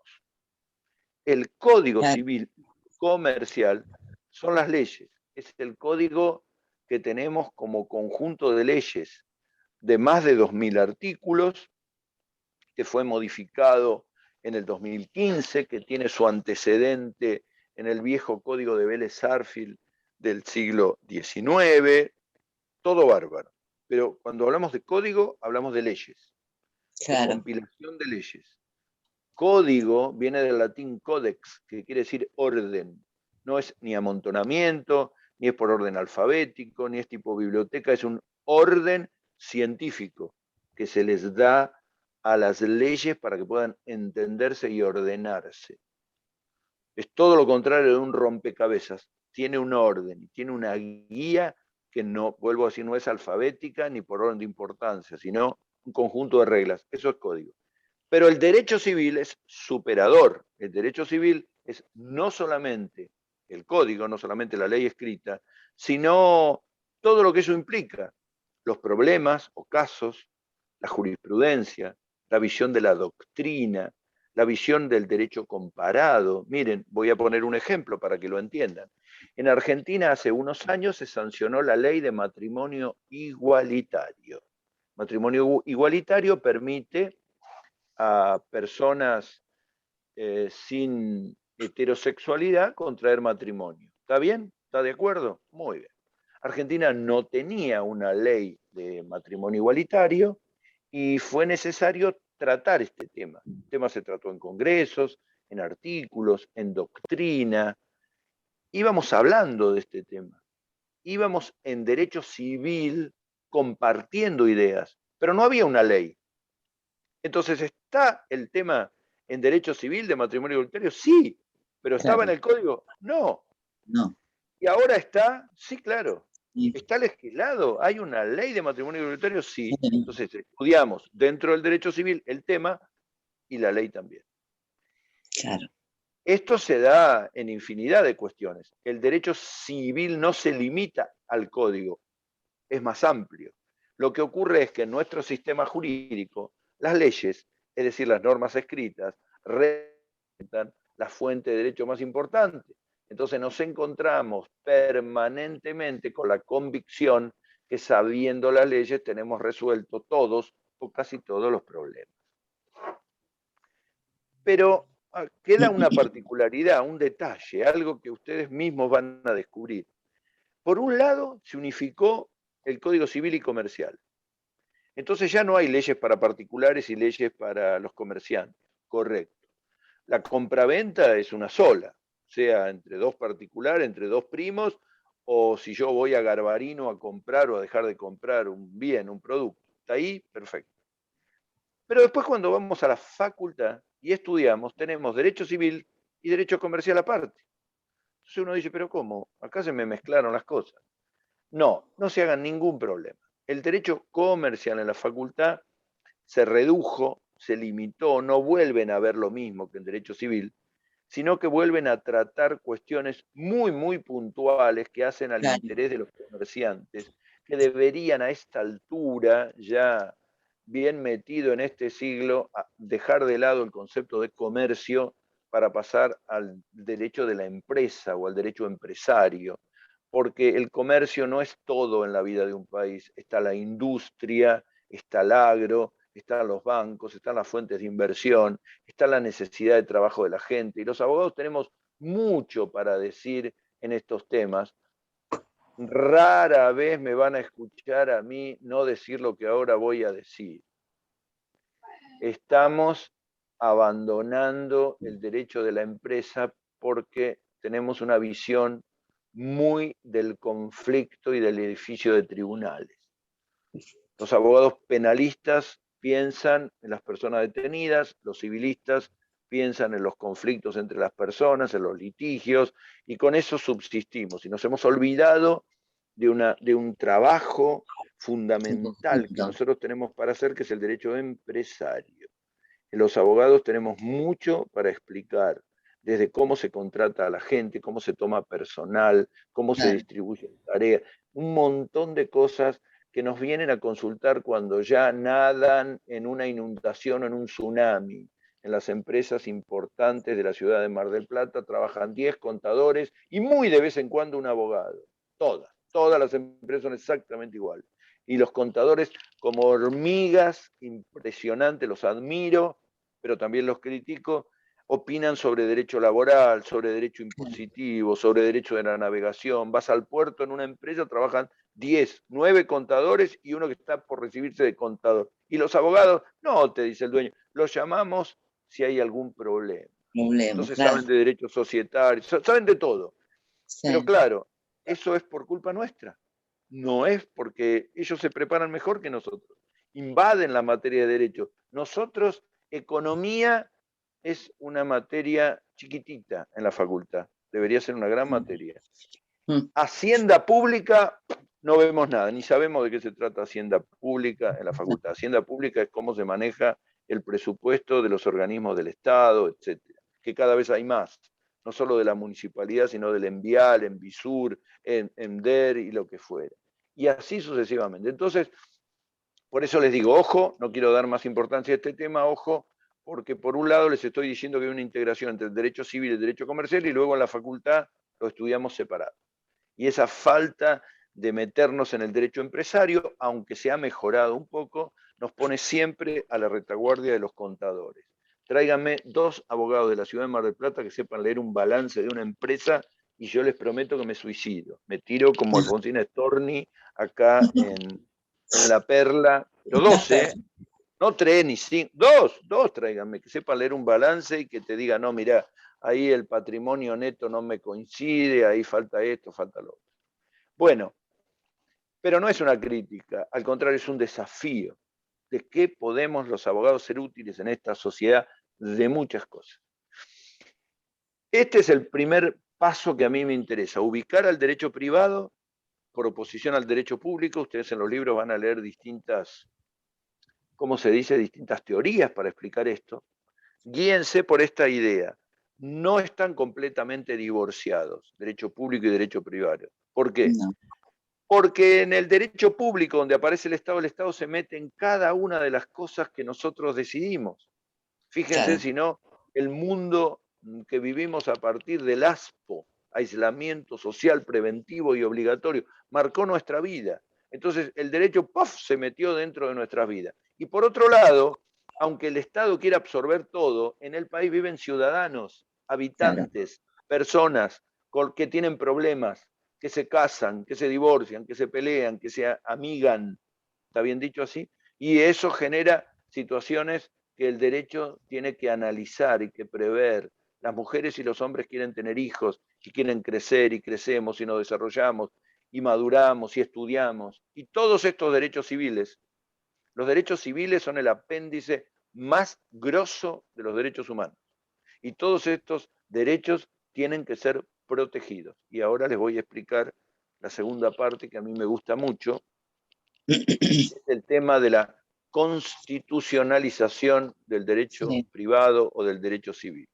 El código civil comercial son las leyes, es el código que tenemos como conjunto de leyes de más de 2000 artículos, que fue modificado en el 2015, que tiene su antecedente en el viejo código de Vélez-Sarsfield del siglo XIX, todo bárbaro. Pero cuando hablamos de código, hablamos de leyes, de compilación de leyes. Código viene del latín codex, que quiere decir orden. No es ni amontonamiento, ni es por orden alfabético, ni es tipo biblioteca, es un orden científico que se les da a las leyes para que puedan entenderse y ordenarse. Es todo lo contrario de un rompecabezas. Tiene un orden, tiene una guía que no, vuelvo a decir, no es alfabética ni por orden de importancia, sino un conjunto de reglas. Eso es código. Pero el derecho civil es superador. El derecho civil es no solamente el código, no solamente la ley escrita, sino todo lo que eso implica. Los problemas o casos, la jurisprudencia, la visión de la doctrina, la visión del derecho comparado. Miren, voy a poner un ejemplo para que lo entiendan. En Argentina hace unos años se sancionó la ley de matrimonio igualitario. Matrimonio igualitario permite a personas sin heterosexualidad contraer matrimonio. ¿Está bien? ¿Está de acuerdo? Muy bien. Argentina no tenía una ley de matrimonio igualitario y fue necesario tratar este tema. El tema se trató en congresos, en artículos, en doctrina. Íbamos hablando de este tema. Íbamos en derecho civil compartiendo ideas, pero no había una ley. Entonces, ¿está el tema en derecho civil de matrimonio igualitario? Sí, pero ¿estaba en el código? No. No. ¿Y ahora está? Sí, claro. ¿Está legislado? ¿Hay una ley de matrimonio igualitario? Sí. Entonces, estudiamos dentro del derecho civil el tema y la ley también. Claro. Esto se da en infinidad de cuestiones. El derecho civil no se limita al código, es más amplio. Lo que ocurre es que en nuestro sistema jurídico, las leyes, es decir, las normas escritas, representan la fuente de derecho más importante. Entonces nos encontramos permanentemente con la convicción que sabiendo las leyes tenemos resuelto todos o casi todos los problemas. Pero queda una particularidad, un detalle, algo que ustedes mismos van a descubrir. Por un lado, se unificó el Código Civil y Comercial. Entonces ya no hay leyes para particulares y leyes para los comerciantes. Correcto. La compraventa es una sola, sea entre dos particulares, entre dos primos, o si yo voy a Garbarino a comprar o a dejar de comprar un bien, un producto. Está ahí, perfecto. Pero después cuando vamos a la facultad y estudiamos, tenemos derecho civil y derecho comercial aparte. Entonces uno dice, pero ¿cómo? Acá se me mezclaron las cosas. No, no se hagan ningún problema. El derecho comercial en la facultad se redujo, se limitó, no vuelven a ver lo mismo que en derecho civil, sino que vuelven a tratar cuestiones muy, muy puntuales que hacen al Claro. interés de los comerciantes, que deberían a esta altura, ya bien metido en este siglo, dejar de lado el concepto de comercio para pasar al derecho de la empresa o al derecho empresario, porque el comercio no es todo en la vida de un país, está la industria, está el agro, están los bancos, están las fuentes de inversión, está la necesidad de trabajo de la gente. Y los abogados tenemos mucho para decir en estos temas. Rara vez me van a escuchar a mí no decir lo que ahora voy a decir. Estamos abandonando el derecho de la empresa porque tenemos una visión muy del conflicto y del edificio de tribunales. Los abogados penalistas piensan en las personas detenidas, los civilistas piensan en los conflictos entre las personas, en los litigios, y con eso subsistimos. Y nos hemos olvidado de un trabajo fundamental que nosotros tenemos para hacer, que es el derecho empresario. Los abogados tenemos mucho para explicar, desde cómo se contrata a la gente, cómo se toma personal, cómo se distribuye tareas, un montón de cosas que nos vienen a consultar cuando ya nadan en una inundación o en un tsunami. En las empresas importantes de la ciudad de Mar del Plata trabajan 10 contadores y muy de vez en cuando un abogado. Todas las empresas son exactamente iguales. Y los contadores como hormigas, impresionantes, los admiro, pero también los critico, opinan sobre derecho laboral, sobre derecho impositivo, sobre derecho de la navegación. Vas al puerto en una empresa, trabajan 10, 9 contadores y uno que está por recibirse de contador. Y los abogados, no, te dice el dueño, los llamamos si hay algún problema. Entonces claro. saben de derecho societario, saben de todo. Sí. Pero claro, eso es por culpa nuestra. No es porque ellos se preparan mejor que nosotros. Invaden la materia de derecho. Nosotros, economía es una materia chiquitita en la facultad. Debería ser una gran materia. Hacienda pública, no vemos nada, ni sabemos de qué se trata Hacienda pública en la facultad. Hacienda pública es cómo se maneja el presupuesto de los organismos del Estado, etcétera, que cada vez hay más, no solo de la municipalidad, sino del ENVIAL, ENVISUR, ENDER y lo que fuera. Y así sucesivamente. Entonces, por eso les digo, ojo, no quiero dar más importancia a este tema, ojo, porque por un lado les estoy diciendo que hay una integración entre el derecho civil y el derecho comercial y luego en la facultad lo estudiamos separado. Y esa falta de meternos en el derecho empresario, aunque se ha mejorado un poco, nos pone siempre a la retaguardia de los contadores. Tráiganme 2 abogados de la ciudad de Mar del Plata que sepan leer un balance de una empresa y yo les prometo que me suicido. Me tiro como Alfonsina Storni acá en La Perla, pero 12, no 3 ni 5, 2 tráiganme, que sepan leer un balance y que te diga, no, mirá, ahí el patrimonio neto no me coincide, ahí falta esto, falta lo otro. Bueno, pero no es una crítica, al contrario, es un desafío de qué podemos los abogados ser útiles en esta sociedad de muchas cosas. Este es el primer paso que a mí me interesa, ubicar al derecho privado por oposición al derecho público. Ustedes en los libros van a leer distintas, ¿cómo se dice?, distintas teorías para explicar esto. Guíense por esta idea. No están completamente divorciados, derecho público y derecho privado. ¿Por qué? No. Porque en el derecho público, donde aparece el Estado se mete en cada una de las cosas que nosotros decidimos. Fíjense, Claro. si no, el mundo que vivimos a partir del ASPO, aislamiento social preventivo y obligatorio, marcó nuestra vida. Entonces el derecho, ¡puff!, se metió dentro de nuestras vidas. Y por otro lado, aunque el Estado quiera absorber todo, en el país viven ciudadanos, habitantes, personas que tienen problemas, que se casan, que se divorcian, que se pelean, que se amigan, ¿está bien dicho así? Y eso genera situaciones que el derecho tiene que analizar y que prever. Las mujeres y los hombres quieren tener hijos y quieren crecer y crecemos y nos desarrollamos y maduramos y estudiamos. Y todos estos derechos civiles, los derechos civiles son el apéndice más grosso de los derechos humanos. Y todos estos derechos tienen que ser protegidos. Y ahora les voy a explicar la segunda parte que a mí me gusta mucho, es el tema de la constitucionalización del derecho privado o del derecho civil.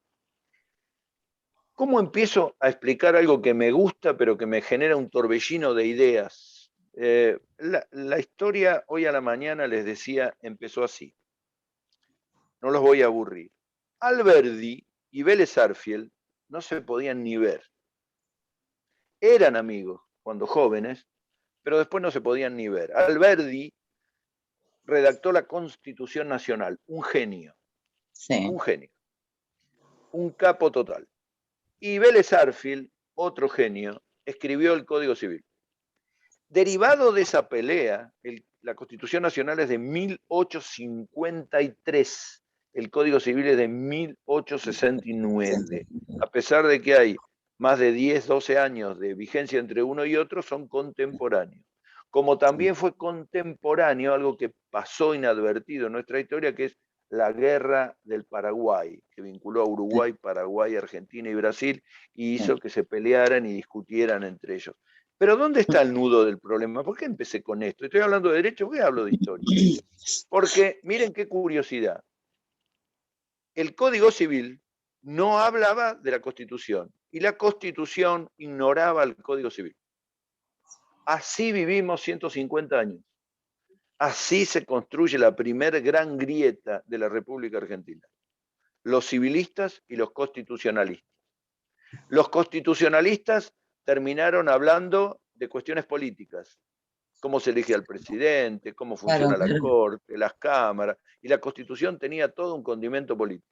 ¿Cómo empiezo a explicar algo que me gusta, pero que me genera un torbellino de ideas? La historia hoy a la mañana, les decía, empezó así. No los voy a aburrir. Alberdi y Vélez Sarsfield no se podían ni ver. Eran amigos cuando jóvenes, pero después no se podían ni ver. Alberdi redactó la Constitución Nacional, un genio, un capo total. Y Vélez Sarsfield, otro genio, escribió el Código Civil. Derivado de esa pelea, la Constitución Nacional es de 1853, el Código Civil es de 1869. A pesar de que hay más de 10, 12 años de vigencia entre uno y otro, son contemporáneos. Como también fue contemporáneo algo que pasó inadvertido en nuestra historia, que es la guerra del Paraguay, que vinculó a Uruguay, Paraguay, Argentina y Brasil, y hizo que se pelearan y discutieran entre ellos. Pero ¿dónde está el nudo del problema? ¿Por qué empecé con esto? Estoy hablando de derecho, ¿por qué hablo de historia? Porque miren qué curiosidad. El Código Civil no hablaba de la Constitución y la Constitución ignoraba el Código Civil. Así vivimos 150 años. Así se construye la primera gran grieta de la República Argentina. Los civilistas y los constitucionalistas. Los constitucionalistas terminaron hablando de cuestiones políticas, cómo se elige al presidente, cómo funciona la Corte, las cámaras, y la Constitución tenía todo un condimento político.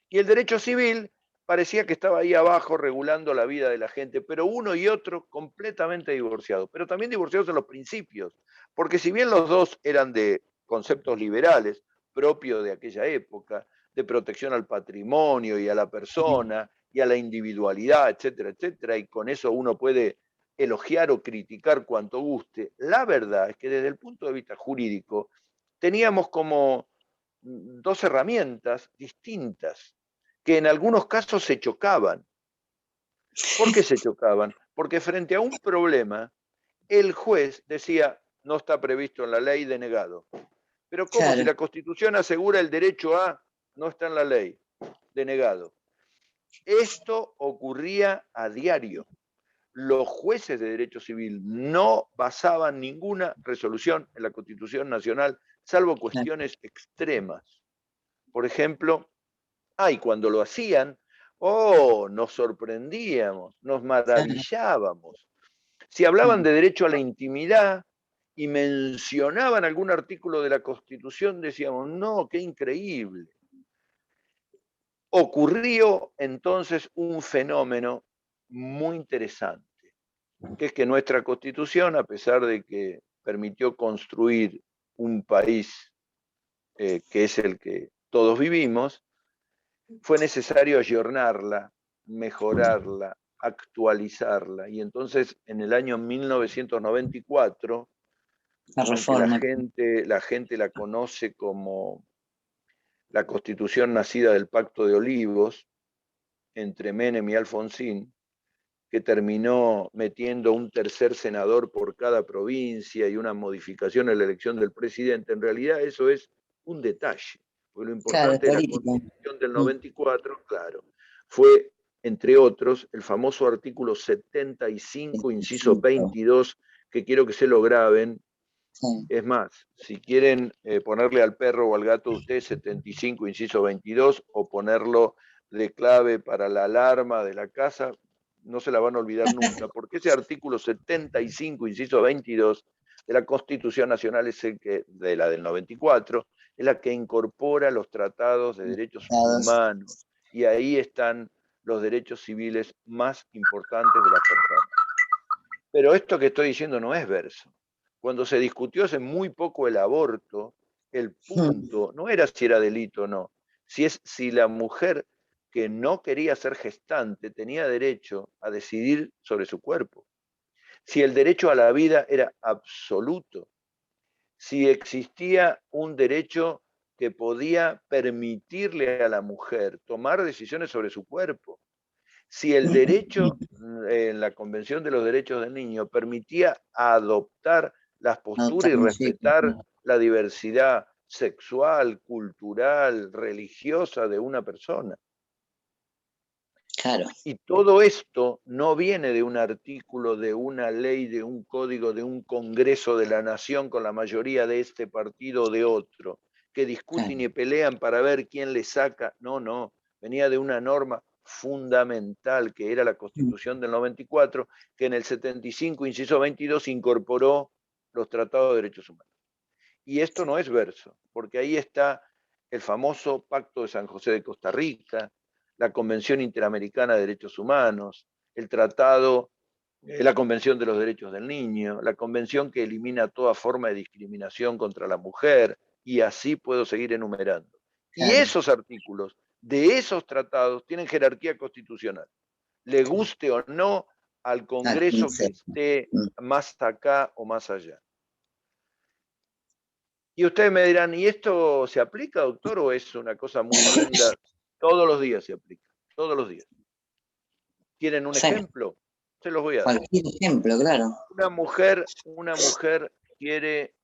Y el derecho civil parecía que estaba ahí abajo regulando la vida de la gente, pero uno y otro completamente divorciados, pero también divorciados en los principios, porque si bien los dos eran de conceptos liberales, propios de aquella época, de protección al patrimonio y a la persona y a la individualidad, etcétera, etcétera, y con eso uno puede elogiar o criticar cuanto guste, la verdad es que desde el punto de vista jurídico teníamos como dos herramientas distintas que en algunos casos se chocaban. ¿Por qué se chocaban? Porque frente a un problema, el juez decía, no está previsto en la ley, denegado. Pero ¿cómo si la Constitución asegura el derecho a, no está en la ley, denegado? Esto ocurría a diario. Los jueces de derecho civil no basaban ninguna resolución en la Constitución Nacional, salvo cuestiones extremas. Por ejemplo, y cuando lo hacían, nos sorprendíamos, nos maravillábamos. Si hablaban de derecho a la intimidad y mencionaban algún artículo de la Constitución, decíamos, no, qué increíble. Ocurrió entonces un fenómeno muy interesante, que es que nuestra Constitución, a pesar de que permitió construir un país que es el que todos vivimos, fue necesario ayornarla, mejorarla, actualizarla. Y entonces en el año 1994, aunque la gente la conoce como la Constitución nacida del Pacto de Olivos, entre Menem y Alfonsín, que terminó metiendo un tercer senador por cada provincia y una modificación en la elección del presidente, en realidad eso es un detalle. Porque lo importante de la Constitución del 94, claro, fue, entre otros, el famoso artículo 75, inciso 22, que quiero que se lo graben. Es más, si quieren ponerle al perro o al gato de usted 75, inciso 22, o ponerlo de clave para la alarma de la casa, no se la van a olvidar nunca, porque ese artículo 75, inciso 22, de la Constitución Nacional es el que, de la del 94, es la que incorpora los tratados de derechos humanos, y ahí están los derechos civiles más importantes de la persona. Pero esto que estoy diciendo no es verso. Cuando se discutió hace muy poco el aborto, el punto no era si era delito o no, si la mujer que no quería ser gestante tenía derecho a decidir sobre su cuerpo, si el derecho a la vida era absoluto, si existía un derecho que podía permitirle a la mujer tomar decisiones sobre su cuerpo, Si el derecho en la Convención de los Derechos del Niño permitía adoptar las posturas y respetar la diversidad sexual, cultural, religiosa de una persona. Claro. Y todo esto no viene de un artículo, de una ley, de un código, de un Congreso de la Nación con la mayoría de este partido o de otro, que discuten y pelean para ver quién le saca. No, no, venía de una norma fundamental que era la Constitución del 94, que en el 75, inciso 22, incorporó los tratados de derechos humanos. Y esto no es verso, porque ahí está el famoso Pacto de San José de Costa Rica, la Convención Interamericana de Derechos Humanos, el Tratado, la Convención de los Derechos del Niño, la Convención que elimina toda forma de discriminación contra la mujer, y así puedo seguir enumerando. Y esos artículos de esos tratados tienen jerarquía constitucional. Le guste o no al Congreso que esté más acá o más allá. Y ustedes me dirán, ¿y esto se aplica, doctor, o es una cosa muy linda? Todos los días se aplica, todos los días. ¿Quieren un ejemplo? Se los voy a dar. Cualquier ejemplo, claro. Una mujer quiere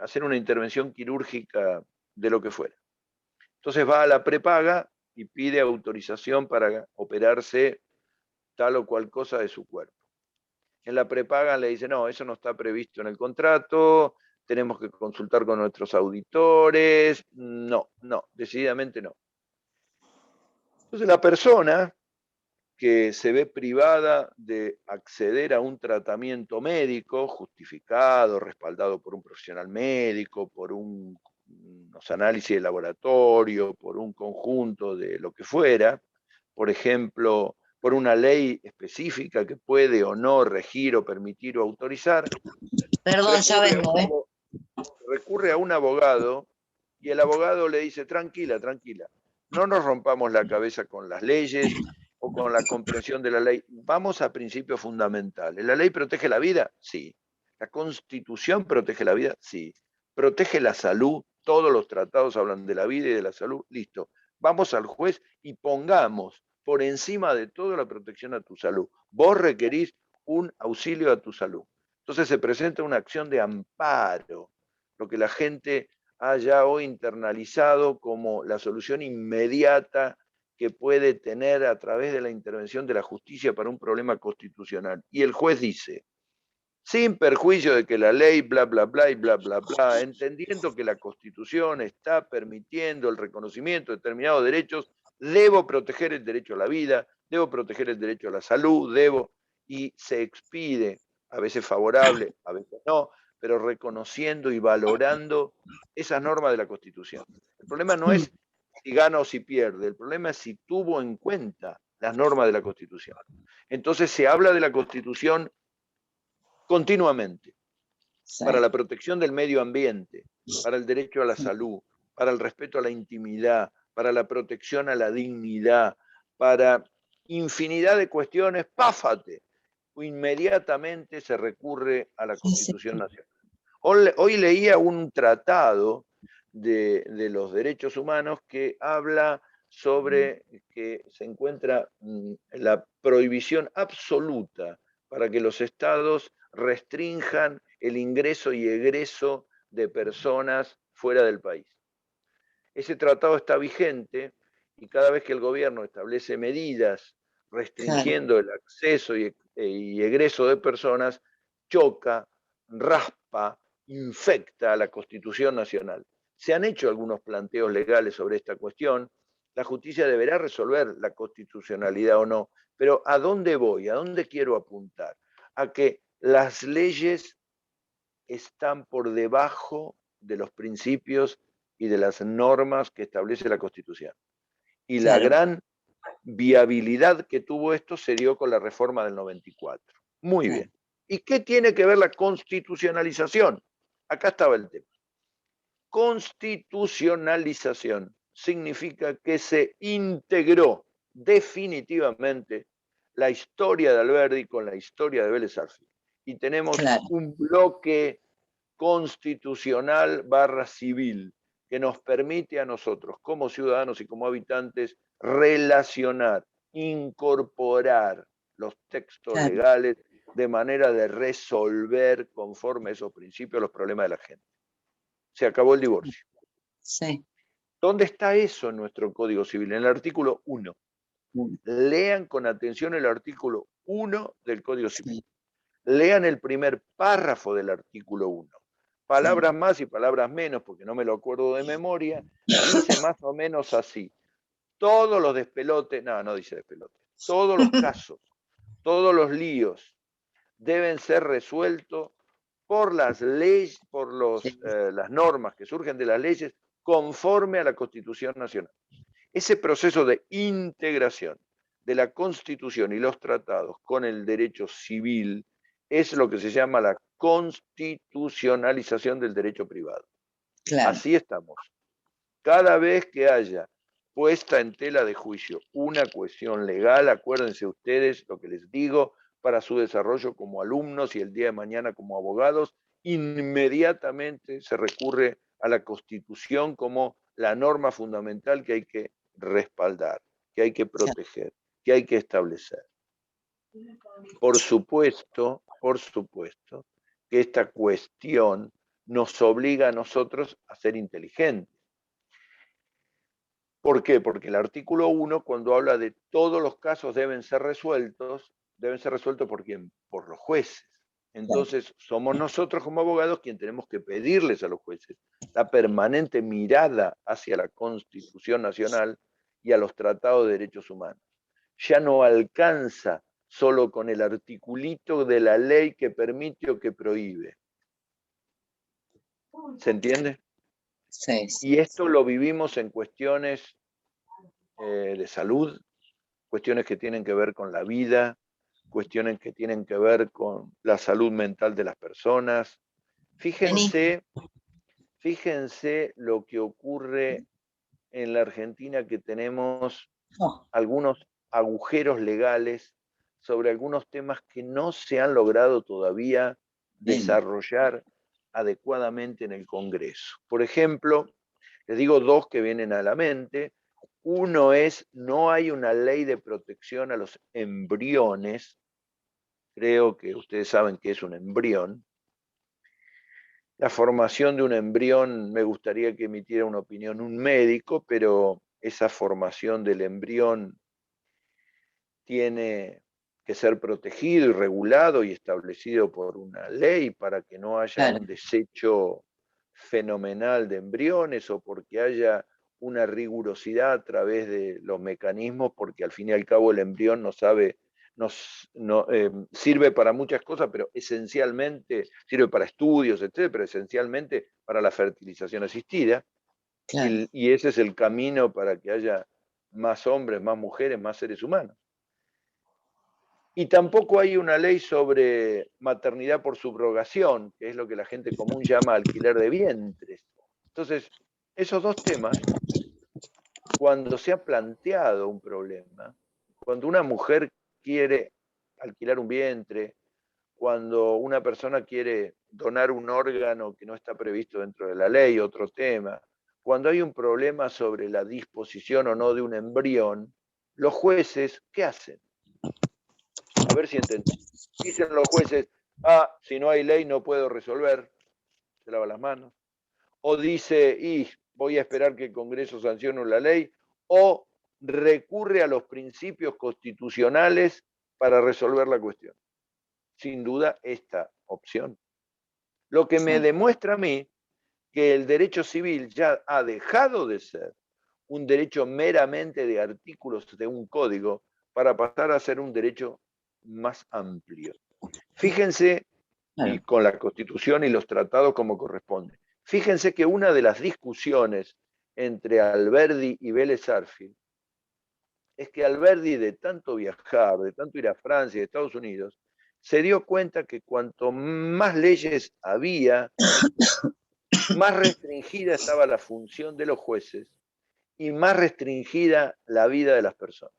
hacer una intervención quirúrgica de lo que fuera. Entonces va a la prepaga y pide autorización para operarse tal o cual cosa de su cuerpo. En la prepaga le dice, no, eso no está previsto en el contrato, tenemos que consultar con nuestros auditores. No, decididamente no. Entonces la persona que se ve privada de acceder a un tratamiento médico justificado, respaldado por un profesional médico, por unos análisis de laboratorio, por un conjunto de lo que fuera, por ejemplo, por una ley específica que puede o no regir o permitir o autorizar. Perdón, ya vengo, recurre a un abogado y el abogado le dice, tranquila, no nos rompamos la cabeza con las leyes o con la comprensión de la ley. Vamos a principios fundamentales. ¿La ley protege la vida? Sí. ¿La Constitución protege la vida? Sí. ¿Protege la salud? Todos los tratados hablan de la vida y de la salud. Listo. Vamos al juez y pongamos por encima de todo la protección a tu salud. Vos requerís un auxilio a tu salud. Entonces se presenta una acción de amparo, lo que la gente ha ya hoy internalizado como la solución inmediata que puede tener a través de la intervención de la justicia para un problema constitucional. Y el juez dice, sin perjuicio de que la ley bla, bla, bla y bla, bla, bla, entendiendo que la Constitución está permitiendo el reconocimiento de determinados derechos, debo proteger el derecho a la vida, debo proteger el derecho a la salud, y se expide, a veces favorable, a veces no, pero reconociendo y valorando esas normas de la Constitución. El problema no es si gana o si pierde, el problema es si tuvo en cuenta las normas de la Constitución. Entonces se habla de la Constitución continuamente, para la protección del medio ambiente, para el derecho a la salud, para el respeto a la intimidad, para la protección a la dignidad, para infinidad de cuestiones, páfate, inmediatamente se recurre a la Constitución Nacional. Hoy leía un tratado de los derechos humanos que habla sobre que se encuentra la prohibición absoluta para que los estados restrinjan el ingreso y egreso de personas fuera del país. Ese tratado está vigente y cada vez que el gobierno establece medidas restringiendo el acceso y egreso de personas, choca, raspa, infecta a la Constitución Nacional. Se han hecho algunos planteos legales sobre esta cuestión. La justicia deberá resolver la constitucionalidad o no, pero ¿a dónde voy? ¿A dónde quiero apuntar? A que las leyes están por debajo de los principios y de las normas que establece la Constitución. Y la gran viabilidad que tuvo esto se dio con la reforma del 94. Muy bien. ¿Y qué tiene que ver la constitucionalización? Acá estaba el tema. Constitucionalización significa que se integró definitivamente la historia de Alberdi con la historia de Vélez Sarsfield. Y tenemos un bloque constitucional / civil que nos permite a nosotros, como ciudadanos y como habitantes, relacionar, incorporar los textos legales de manera de resolver conforme a esos principios los problemas de la gente. Se acabó el divorcio. Sí. ¿Dónde está eso en nuestro Código Civil? En el artículo 1. Lean con atención el artículo 1 del Código Civil. Lean el primer párrafo del artículo 1. Palabras más y palabras menos, porque no me lo acuerdo de memoria, dice más o menos así. Todos los despelotes, no dice despelotes, todos los casos, todos los líos deben ser resueltos por las leyes, por las normas que surgen de las leyes conforme a la Constitución Nacional. Ese proceso de integración de la Constitución y los tratados con el derecho civil es lo que se llama la constitucionalización del derecho privado. Claro. Así estamos. Cada vez que haya puesta en tela de juicio una cuestión legal, acuérdense ustedes lo que les digo, para su desarrollo como alumnos y el día de mañana como abogados, inmediatamente se recurre a la Constitución como la norma fundamental que hay que respaldar, que hay que proteger, que hay que establecer. Por supuesto que esta cuestión nos obliga a nosotros a ser inteligentes. ¿Por qué? Porque el artículo 1, cuando habla de todos los casos deben ser resueltos ¿por quién? Por los jueces. Entonces, somos nosotros como abogados quienes tenemos que pedirles a los jueces la permanente mirada hacia la Constitución Nacional y a los tratados de derechos humanos. Ya no alcanza solo con el articulito de la ley que permite o que prohíbe. ¿Se entiende? Sí. Y esto lo vivimos en cuestiones de salud, cuestiones que tienen que ver con la vida, cuestiones que tienen que ver con la salud mental de las personas. Fíjense lo que ocurre en la Argentina, que tenemos algunos agujeros legales sobre algunos temas que no se han logrado todavía desarrollar adecuadamente en el Congreso. Por ejemplo, les digo dos que vienen a la mente. Uno es, no hay una ley de protección a los embriones. Creo que ustedes saben qué es un embrión. La formación de un embrión, me gustaría que emitiera una opinión un médico, pero esa formación del embrión tiene que ser protegido y regulado y establecido por una ley para que no haya un desecho fenomenal de embriones o porque haya una rigurosidad a través de los mecanismos, porque al fin y al cabo el embrión sirve para muchas cosas, pero esencialmente sirve para estudios, etcétera, pero esencialmente para la fertilización asistida. Y ese es el camino para que haya más hombres, más mujeres, más seres humanos. Y tampoco hay una ley sobre maternidad por subrogación, que es lo que la gente común llama alquiler de vientres. Entonces, esos dos temas, cuando se ha planteado un problema, cuando una mujer quiere alquilar un vientre, cuando una persona quiere donar un órgano que no está previsto dentro de la ley, otro tema, cuando hay un problema sobre la disposición o no de un embrión, los jueces, ¿qué hacen? A ver si entendí. Dicen los jueces, si no hay ley no puedo resolver, se lava las manos. O dice, voy a esperar que el Congreso sancione la ley, o recurre a los principios constitucionales para resolver la cuestión. Sin duda, esta opción. Lo que me demuestra a mí que el derecho civil ya ha dejado de ser un derecho meramente de artículos de un código para pasar a ser un derecho más amplio. Fíjense, y con la Constitución y los tratados como corresponde, fíjense que una de las discusiones entre Alberdi y Vélez Sarsfield es que Alberdi, de tanto viajar, de tanto ir a Francia y a Estados Unidos, se dio cuenta que cuanto más leyes había, más restringida estaba la función de los jueces y más restringida la vida de las personas.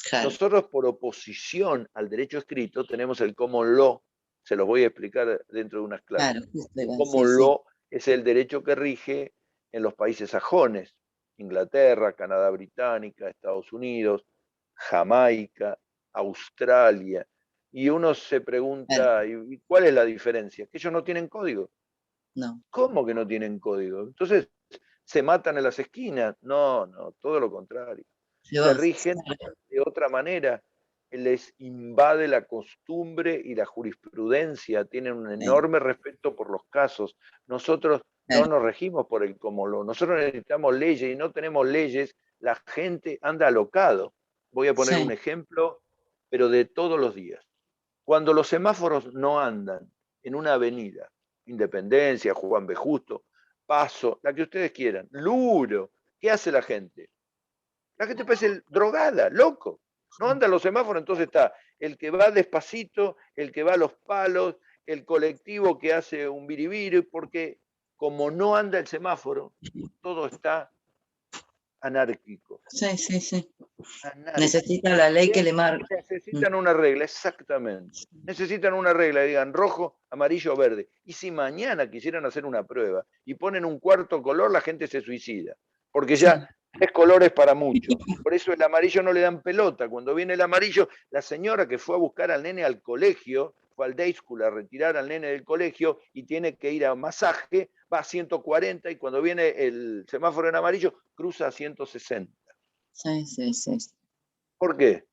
Claro. Nosotros, por oposición al derecho escrito, tenemos el common law, se los voy a explicar dentro de unas clases. Claro, el common law es el derecho que rige en los países sajones. Inglaterra, Canadá Británica, Estados Unidos, Jamaica, Australia. Y uno se pregunta, ¿y cuál es la diferencia? Que ellos no tienen código. No. ¿Cómo que no tienen código? Entonces, ¿se matan en las esquinas? No, todo lo contrario. Se rigen de otra manera. Les invade la costumbre y la jurisprudencia. Tienen un enorme respeto por los casos. Nosotros no nos regimos por el cómo lo. Nosotros necesitamos leyes y no tenemos leyes. La gente anda alocado. Voy a poner un ejemplo, pero de todos los días. Cuando los semáforos no andan en una avenida, Independencia, Juan B. Justo, Paso, la que ustedes quieran, Luro, ¿qué hace la gente? La gente parece drogada, loco. No andan los semáforos, entonces está el que va despacito, el que va a los palos, el colectivo que hace un biribiri, porque como no anda el semáforo, todo está anárquico. Sí. Anárquico. Necesita la ley que le marque. Necesitan una regla, exactamente. Necesitan una regla, digan rojo, amarillo o verde. Y si mañana quisieran hacer una prueba y ponen un cuarto color, la gente se suicida. Porque ya 3 colores para mucho. Por eso el amarillo no le dan pelota. Cuando viene el amarillo, la señora que fue a buscar al nene al colegio, fue al day school a retirar al nene del colegio y tiene que ir a masaje, va a 140 y cuando viene el semáforo en amarillo, cruza a 160. Sí. ¿Por qué?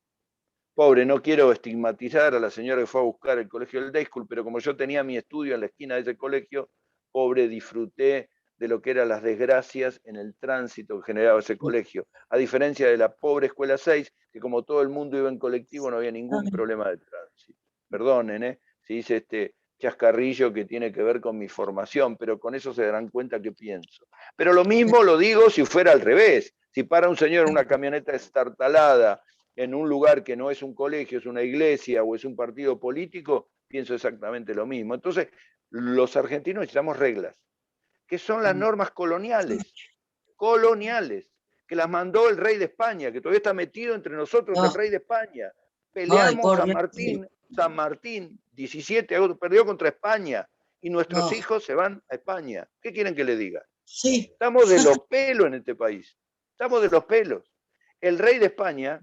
Pobre, no quiero estigmatizar a la señora que fue a buscar el colegio del day school, pero como yo tenía mi estudio en la esquina de ese colegio, pobre, disfruté de lo que eran las desgracias en el tránsito que generaba ese colegio. A diferencia de la pobre Escuela 6, que como todo el mundo iba en colectivo, no había ningún problema de tránsito. Perdonen, si hice este chascarrillo que tiene que ver con mi formación, pero con eso se darán cuenta que pienso. Pero lo mismo lo digo si fuera al revés. Si para un señor en una camioneta estartalada, en un lugar que no es un colegio, es una iglesia o es un partido político, pienso exactamente lo mismo. Entonces, los argentinos necesitamos reglas, que son las normas coloniales, que las mandó el rey de España, que todavía está metido entre nosotros el rey de España. Peleamos San Martín, 17 agosto, perdió contra España, y nuestros hijos se van a España. ¿Qué quieren que le diga? Sí. Estamos de los pelos en este país, estamos de los pelos. El rey de España,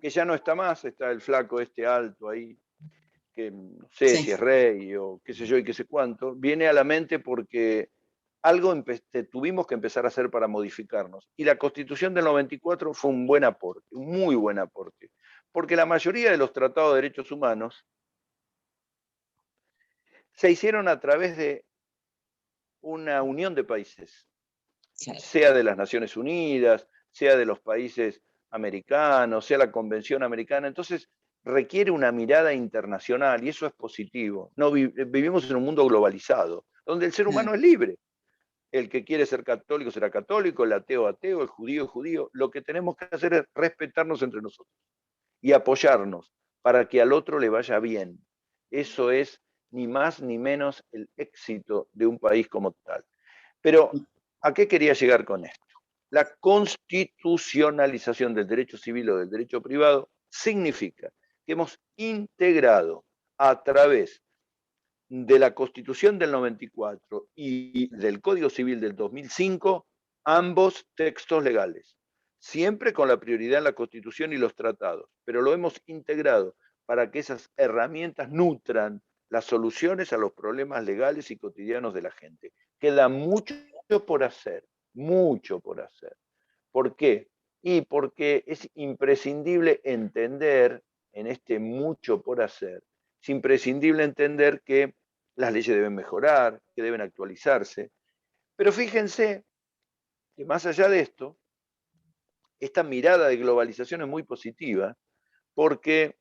que ya no está más, está el flaco este alto ahí, que no sé si es rey o qué sé yo y qué sé cuánto, viene a la mente porque algo tuvimos que empezar a hacer para modificarnos. Y la Constitución del 94 fue un buen aporte, un muy buen aporte, porque la mayoría de los tratados de derechos humanos se hicieron a través de una unión de países, sea de las Naciones Unidas, sea de los países americanos, sea la Convención Americana. Entonces, requiere una mirada internacional y eso es positivo. No vivimos en un mundo globalizado, donde el ser humano es libre. El que quiere ser católico será católico, el ateo ateo, el judío judío. Lo que tenemos que hacer es respetarnos entre nosotros y apoyarnos para que al otro le vaya bien. Eso es ni más ni menos el éxito de un país como tal. Pero, ¿a qué quería llegar con esto? La constitucionalización del derecho civil o del derecho privado significa que hemos integrado a través de la Constitución del 94 y del Código Civil del 2005 ambos textos legales, siempre con la prioridad en la Constitución y los tratados, pero lo hemos integrado para que esas herramientas nutran las soluciones a los problemas legales y cotidianos de la gente. Queda mucho por hacer, mucho por hacer. ¿Por qué? Y porque es imprescindible entender, en este mucho por hacer, es imprescindible entender que las leyes deben mejorar, que deben actualizarse. Pero fíjense que más allá de esto, esta mirada de globalización es muy positiva porque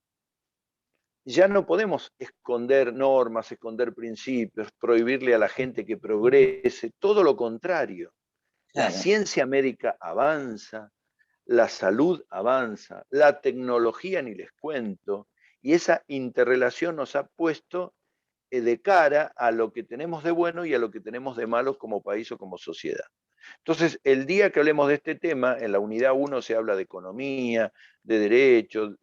ya no podemos esconder normas, esconder principios, prohibirle a la gente que progrese, todo lo contrario. La ciencia médica avanza, la salud avanza, la tecnología ni les cuento, y esa interrelación nos ha puesto de cara a lo que tenemos de bueno y a lo que tenemos de malo como país o como sociedad. Entonces, el día que hablemos de este tema, en la unidad 1 se habla de economía, de derecho,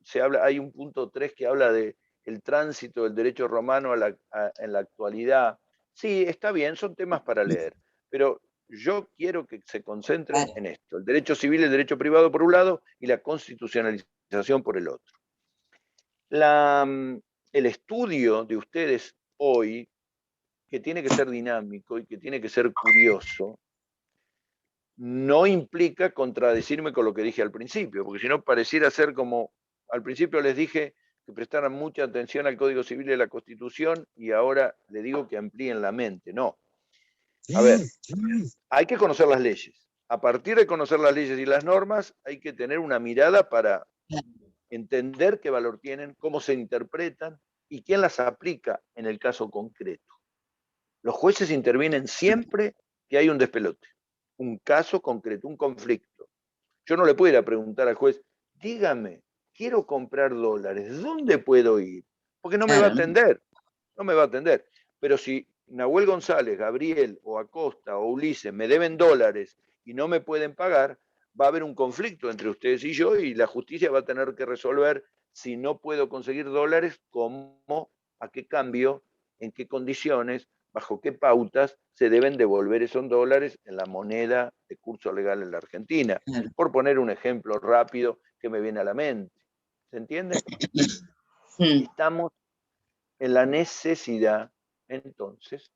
hay un punto 3 que habla de el tránsito del derecho romano en la actualidad. Sí, está bien, son temas para leer, pero Yo quiero que se concentren en esto, el derecho civil y el derecho privado por un lado y la constitucionalización por el otro. El estudio de ustedes hoy, que tiene que ser dinámico y que tiene que ser curioso, no implica contradecirme con lo que dije al principio, porque si no pareciera ser como, al principio les dije que prestaran mucha atención al Código Civil y a la Constitución y ahora les digo que amplíen la mente. No. A ver, hay que conocer las leyes. A partir de conocer las leyes y las normas, hay que tener una mirada para entender qué valor tienen, cómo se interpretan y quién las aplica en el caso concreto. Los jueces intervienen siempre que hay un despelote, un caso concreto, un conflicto. Yo no le puedo ir a preguntar al juez, dígame, quiero comprar dólares, ¿dónde puedo ir? Porque no me va a atender, no me va a atender. Pero si Nahuel González, Gabriel o Acosta o Ulises me deben dólares y no me pueden pagar, va a haber un conflicto entre ustedes y yo y la justicia va a tener que resolver si no puedo conseguir dólares, cómo, a qué cambio, en qué condiciones, bajo qué pautas se deben devolver esos dólares en la moneda de curso legal en la Argentina. Por poner un ejemplo rápido que me viene a la mente. ¿Se entiende? Estamos en la necesidad, entonces,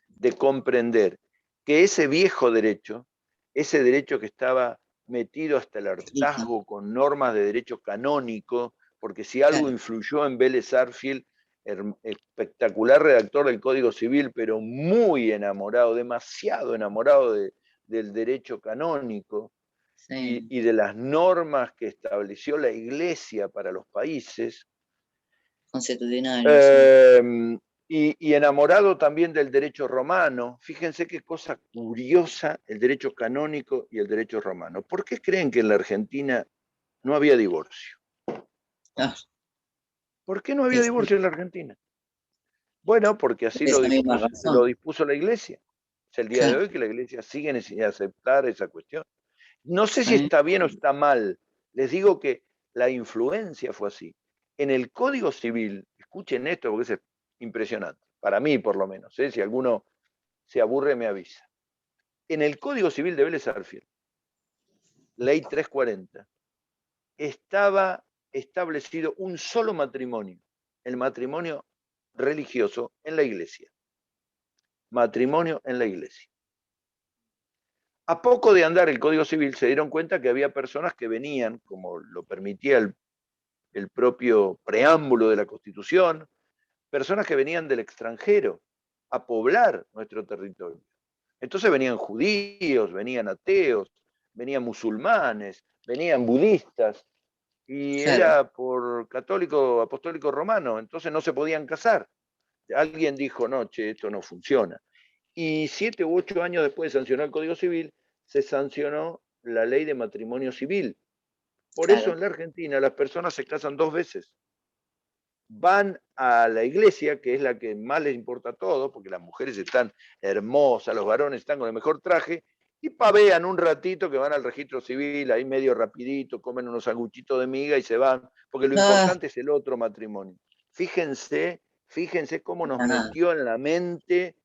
de comprender que ese viejo derecho, ese derecho que estaba metido hasta el hartazgo con normas de derecho canónico, porque si algo influyó en Vélez Sarsfield, espectacular redactor del Código Civil, pero muy enamorado, demasiado enamorado del derecho canónico y de las normas que estableció la Iglesia para los países, y enamorado también del derecho romano. Fíjense qué cosa curiosa el derecho canónico y el derecho romano. ¿Por qué creen que en la Argentina no había divorcio? ¿Por qué no había divorcio en la Argentina? Bueno, porque así lo dispuso la Iglesia. Es el día de hoy que la Iglesia sigue sin aceptar esa cuestión. No sé si está bien o está mal. Les digo que la influencia fue así. En el Código Civil, escuchen esto porque es impresionante, para mí por lo menos, si alguno se aburre me avisa. En el Código Civil de Vélez Sarsfield, ley 340, estaba establecido un solo matrimonio, el matrimonio religioso en la iglesia. Matrimonio en la iglesia. A poco de andar el Código Civil se dieron cuenta que había personas que venían, como lo permitía el propio preámbulo de la Constitución, personas que venían del extranjero a poblar nuestro territorio. Entonces venían judíos, venían ateos, venían musulmanes, venían budistas, y era por católico, apostólico romano, entonces no se podían casar. Alguien dijo, no, che, esto no funciona. Y 7 u 8 años después de sancionar el Código Civil, se sancionó la ley de matrimonio civil. Por eso en la Argentina las personas se casan 2 veces. Van a la iglesia, que es la que más les importa a todos, porque las mujeres están hermosas, los varones están con el mejor traje, y pavean un ratito que van al registro civil, ahí medio rapidito, comen unos sanguchitos de miga y se van, porque lo importante es el otro matrimonio. Fíjense cómo nos metió en la mente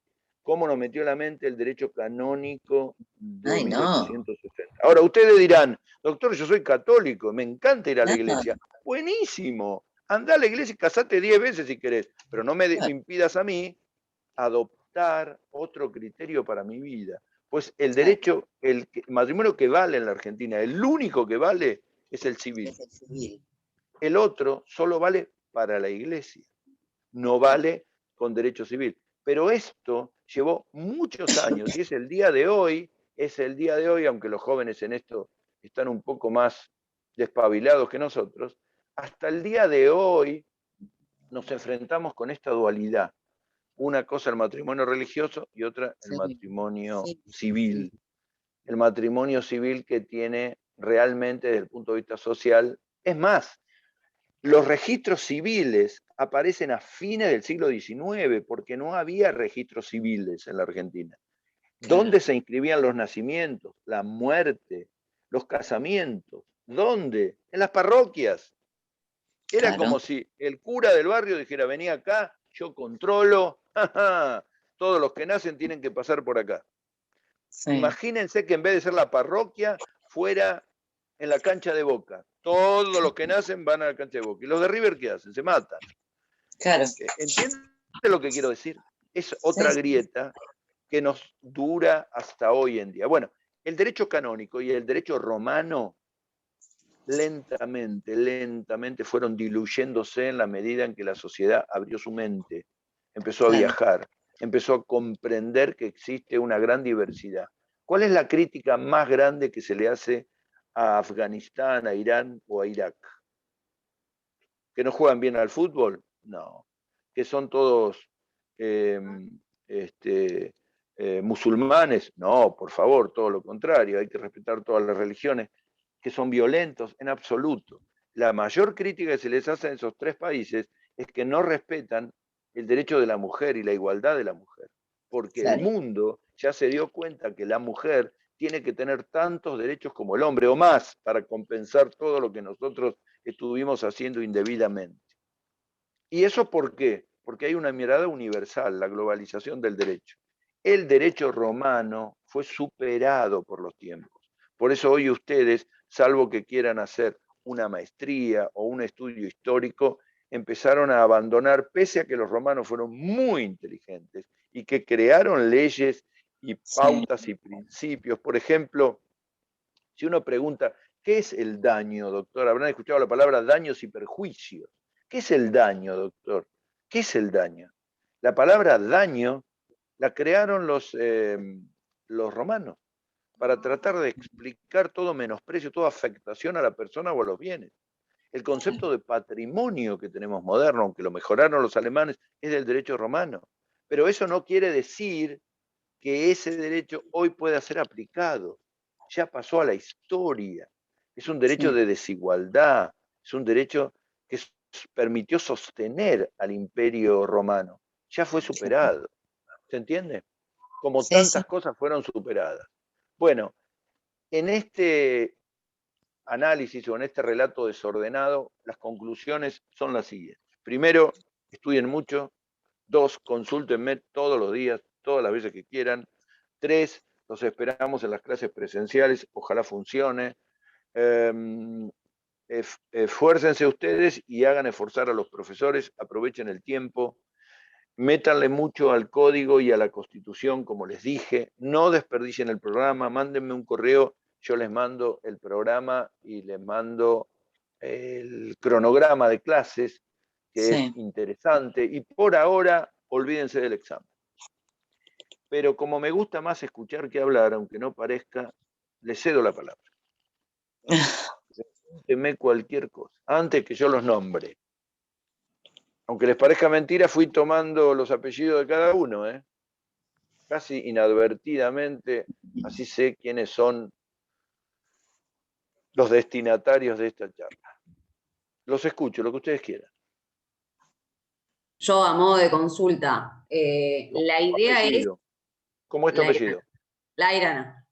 el derecho canónico de 1860. Ahora, ustedes dirán, doctor, yo soy católico, me encanta ir a la iglesia. Buenísimo, andá a la iglesia y casate 10 veces si querés, pero no me impidas a mí adoptar otro criterio para mi vida. Pues el derecho, el matrimonio que vale en la Argentina, el único que vale es el civil. El otro solo vale para la iglesia, no vale con derecho civil. Pero esto llevó muchos años y es el día de hoy, aunque los jóvenes en esto están un poco más despabilados que nosotros, hasta el día de hoy nos enfrentamos con esta dualidad. Una cosa el matrimonio religioso y otra el matrimonio civil. El matrimonio civil que tiene realmente desde el punto de vista social. Es más, los registros civiles aparecen a fines del siglo XIX porque no había registros civiles en la Argentina. ¿Dónde se inscribían los nacimientos, la muerte, los casamientos? ¿Dónde? En las parroquias. Era como si el cura del barrio dijera, vení acá, yo controlo, todos los que nacen tienen que pasar por acá. Sí. Imagínense que en vez de ser la parroquia, fuera en la cancha de Boca. Todos los que nacen van a la cancha de Boca. ¿Y los de River qué hacen? Se matan. Claro. ¿Entienden lo que quiero decir? Es otra Sí. grieta que nos dura hasta hoy en día. Bueno, el derecho canónico y el derecho romano lentamente fueron diluyéndose en la medida en que la sociedad abrió su mente, empezó a Claro. viajar, empezó a comprender que existe una gran diversidad. ¿Cuál es la crítica más grande que se le hace a Afganistán, a Irán o a Irak? ¿Que no juegan bien al fútbol? No. ¿Que son todos musulmanes? No, por favor, todo lo contrario, hay que respetar todas las religiones. ¿Que son violentos? En absoluto. La mayor crítica que se les hace a esos tres países es que no respetan el derecho de la mujer y la igualdad de la mujer, porque el mundo ya se dio cuenta que la mujer tiene que tener tantos derechos como el hombre, o más, para compensar todo lo que nosotros estuvimos haciendo indebidamente. ¿Y eso por qué? Porque hay una mirada universal, la globalización del derecho. El derecho romano fue superado por los tiempos. Por eso hoy ustedes, salvo que quieran hacer una maestría o un estudio histórico, empezaron a abandonar, pese a que los romanos fueron muy inteligentes y que crearon leyes y pautas y principios. Por ejemplo, si uno pregunta, ¿qué es el daño, doctor? Habrán escuchado la palabra daños y perjuicios. ¿Qué es el daño, doctor? ¿Qué es el daño? La palabra daño la crearon los romanos para tratar de explicar todo menosprecio, toda afectación a la persona o a los bienes. El concepto de patrimonio que tenemos moderno, aunque lo mejoraron los alemanes, es del derecho romano. Pero eso no quiere decir que ese derecho hoy pueda ser aplicado. Ya pasó a la historia. Es un derecho de desigualdad, es un derecho que permitió sostener al imperio romano. Ya fue superado. ¿Se entiende? Como tantas cosas fueron superadas. Bueno, en este análisis o en este relato desordenado, las conclusiones son las siguientes. Primero, estudien mucho. Dos, consúltenme todos los días, todas las veces que quieran. Tres, los esperamos en las clases presenciales, ojalá funcione. Esfuércense ustedes y hagan esforzar a los profesores, aprovechen el tiempo, métanle mucho al código y a la Constitución, como les dije, no desperdicien el programa, mándenme un correo, yo les mando el programa y les mando el cronograma de clases, que es interesante, y por ahora olvídense del examen. Pero como me gusta más escuchar que hablar, aunque no parezca, les cedo la palabra. Pregúntenme cualquier cosa, antes que yo los nombre. Aunque les parezca mentira, fui tomando los apellidos de cada uno, casi inadvertidamente, así sé quiénes son los destinatarios de esta charla. Los escucho, lo que ustedes quieran. Yo, a modo de consulta, la idea es... ¿Cómo es tu apellido? Lairana.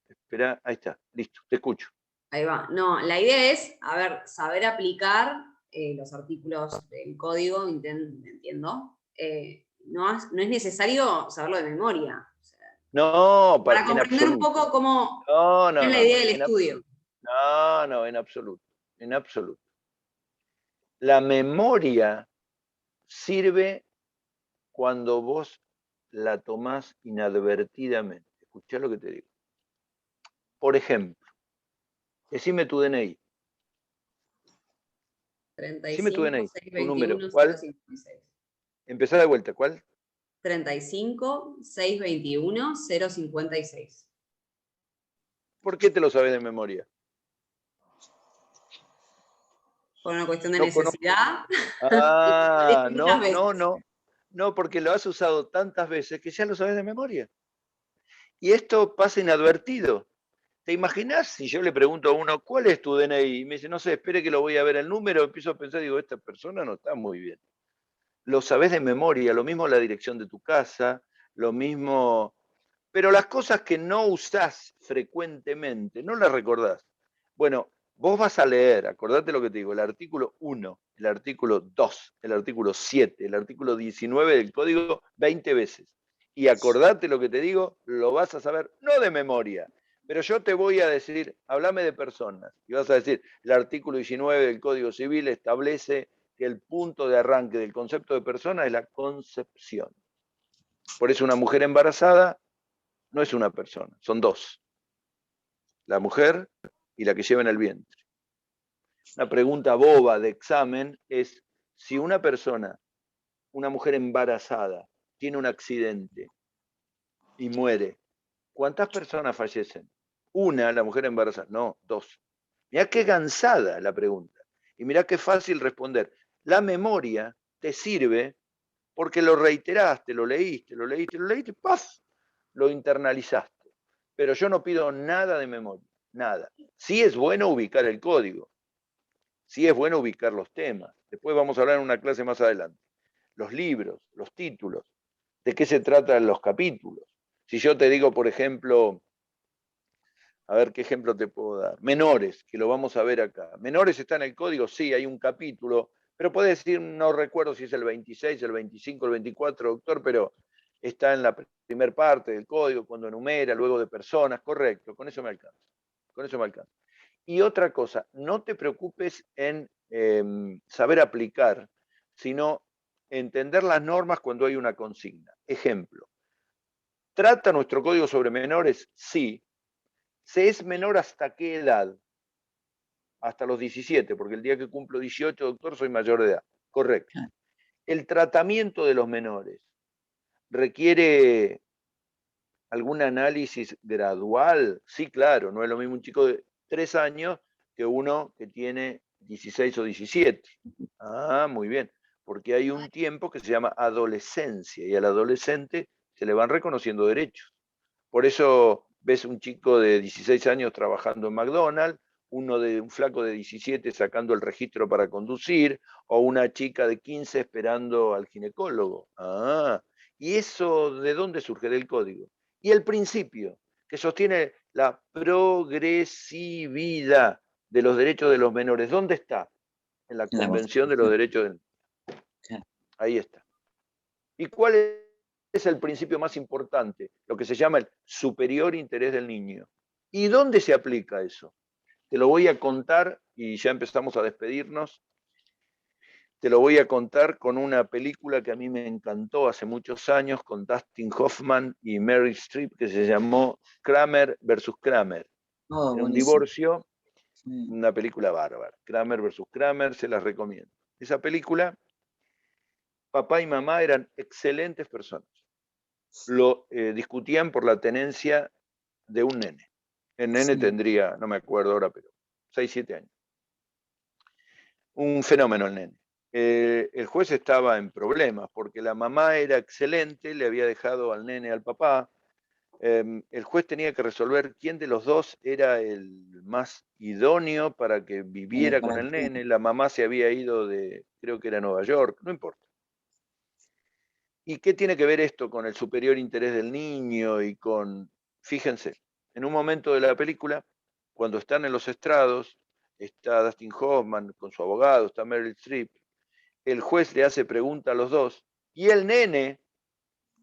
Espera, ahí está, listo, te escucho. Ahí va. No, la idea es, a ver, saber aplicar los artículos del código, entiendo. No es necesario saberlo de memoria. O sea, no, para comprender un poco cómo es la idea del estudio. No, en absoluto, en absoluto. La memoria sirve cuando vos la tomás inadvertidamente. Escuchá lo que te digo. Por ejemplo, decime tu DNI. 35, decime tu DNI, 621, tu número. ¿Cuál? 056. Empezá de vuelta, ¿cuál? 35, 621, 056. ¿Por qué te lo sabes de memoria? Por una cuestión de necesidad. No, porque lo has usado tantas veces que ya lo sabes de memoria. Y esto pasa inadvertido. ¿Te imaginás si yo le pregunto a uno, ¿cuál es tu DNI? Y me dice, no sé, espere que lo voy a ver el número, empiezo a pensar, digo, esta persona no está muy bien. Lo sabés de memoria, lo mismo la dirección de tu casa, lo mismo... Pero las cosas que no usás frecuentemente, no las recordás. Bueno, Vos vas a leer, acordate lo que te digo, el artículo 1, el artículo 2, el artículo 7, el artículo 19 del código 20 veces. Y acordate lo que te digo, lo vas a saber, no de memoria, pero yo te voy a decir, háblame de personas. Y vas a decir, el artículo 19 del Código Civil establece que el punto de arranque del concepto de persona es la concepción. Por eso una mujer embarazada no es una persona, son dos. La mujer y la que lleva en el vientre. Una pregunta boba de examen es si una persona, una mujer embarazada, tiene un accidente y muere, ¿cuántas personas fallecen? Una, la mujer embarazada. No, dos. Mirá qué cansada la pregunta. Y mirá qué fácil responder. La memoria te sirve porque lo reiteraste, lo leíste, ¡paf! Lo internalizaste. Pero yo no pido nada de memoria, nada. Sí es bueno ubicar el código, sí es bueno ubicar los temas. Después vamos a hablar en una clase más adelante. Los libros, los títulos, de qué se tratan los capítulos. Si yo te digo, por ejemplo, a ver qué ejemplo te puedo dar. Menores, que lo vamos a ver acá. Menores está en el código, sí, hay un capítulo, pero puedes decir, no recuerdo si es el 26, el 25, el 24, doctor, pero está en la primera parte del código, cuando enumera, luego de personas, correcto, con eso me alcanza. Con eso me alcanza. Y otra cosa, no te preocupes en saber aplicar, sino entender las normas cuando hay una consigna. Ejemplo, ¿trata nuestro código sobre menores? Sí. ¿Se es menor hasta qué edad? Hasta los 17, porque el día que cumplo 18, doctor, soy mayor de edad. Correcto. ¿El tratamiento de los menores requiere algún análisis gradual? Sí, claro, no es lo mismo un chico de 3 años que uno que tiene 16 o 17. Ah, muy bien, porque hay un tiempo que se llama adolescencia y al adolescente se le van reconociendo derechos. Por eso ves un chico de 16 años trabajando en McDonald's, un flaco de 17 sacando el registro para conducir, o una chica de 15 esperando al ginecólogo. Ah, ¿y eso de dónde surge? Del código. Y el principio, que sostiene la progresividad de los derechos de los menores, ¿dónde está? En la Convención de los Derechos del Niño. Ahí está. ¿Y cuál es el principio más importante? Lo que se llama el superior interés del niño. ¿Y dónde se aplica eso? Te lo voy a contar y ya empezamos a despedirnos. Te lo voy a contar con una película que a mí me encantó hace muchos años con Dustin Hoffman y Meryl Streep que se llamó Kramer versus Kramer. Oh, Era un buenísimo. divorcio, Sí. una película bárbara. Kramer versus Kramer, se las recomiendo. Esa película, papá y mamá eran excelentes personas. Discutían por la tenencia de un nene. El nene Sí. tendría, no me acuerdo ahora, pero 6, 7 años. Un fenómeno el nene. El juez estaba en problemas porque la mamá era excelente, le había dejado al nene al papá. El juez tenía que resolver quién de los dos era el más idóneo para que viviera con el nene. La mamá se había ido de, creo que era Nueva York, no importa. ¿Y qué tiene que ver esto con el superior interés del niño y con, fíjense, en un momento de la película, cuando están en los estrados, está Dustin Hoffman con su abogado, está Meryl Streep, el juez le hace pregunta a los dos y el nene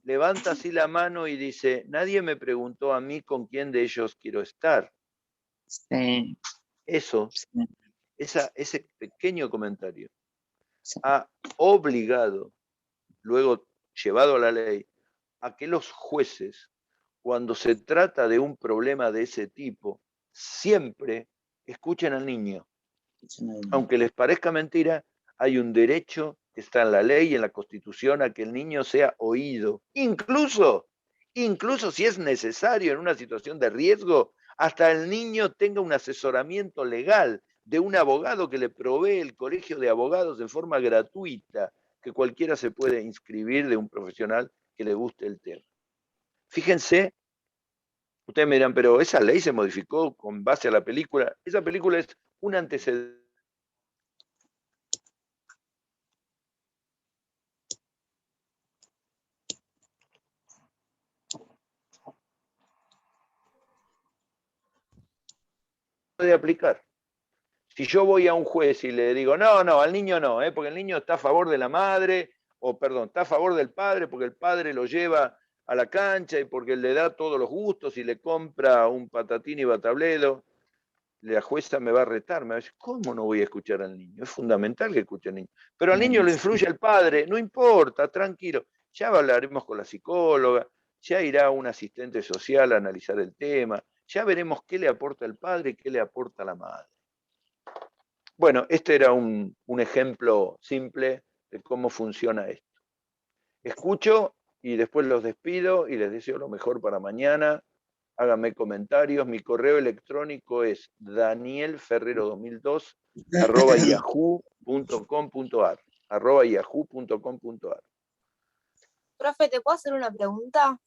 levanta así la mano y dice, nadie me preguntó a mí con quién de ellos quiero estar. Sí. Eso, Sí. ese pequeño comentario Sí. ha obligado, luego llevado a la ley, a que los jueces, cuando se trata de un problema de ese tipo, siempre escuchen al niño. Aunque les parezca mentira, hay un derecho que está en la ley y en la Constitución a que el niño sea oído. Incluso si es necesario en una situación de riesgo, hasta el niño tenga un asesoramiento legal de un abogado que le provee el colegio de abogados de forma gratuita, que cualquiera se puede inscribir de un profesional que le guste el tema. Fíjense, ustedes me dirán, pero esa ley se modificó con base a la película. Esa película es un antecedente. De aplicar. Si yo voy a un juez y le digo, no, al niño no, porque el niño está a favor de la madre, o perdón, está a favor del padre porque el padre lo lleva a la cancha y porque le da todos los gustos y le compra un patatín y batablero, la jueza me va a retar, me va a decir, ¿cómo no voy a escuchar al niño? Es fundamental que escuche al niño. Pero al niño le influye el padre, no importa, tranquilo. Ya hablaremos con la psicóloga, ya irá un asistente social a analizar el tema, ya veremos qué le aporta el padre y qué le aporta la madre. Bueno, este era un ejemplo simple de cómo funciona esto. Escucho y después los despido y les deseo lo mejor para mañana. Háganme comentarios. Mi correo electrónico es danielferrero2002@yahoo.com.ar. @yahoo.com.ar. Profe, ¿te puedo hacer una pregunta?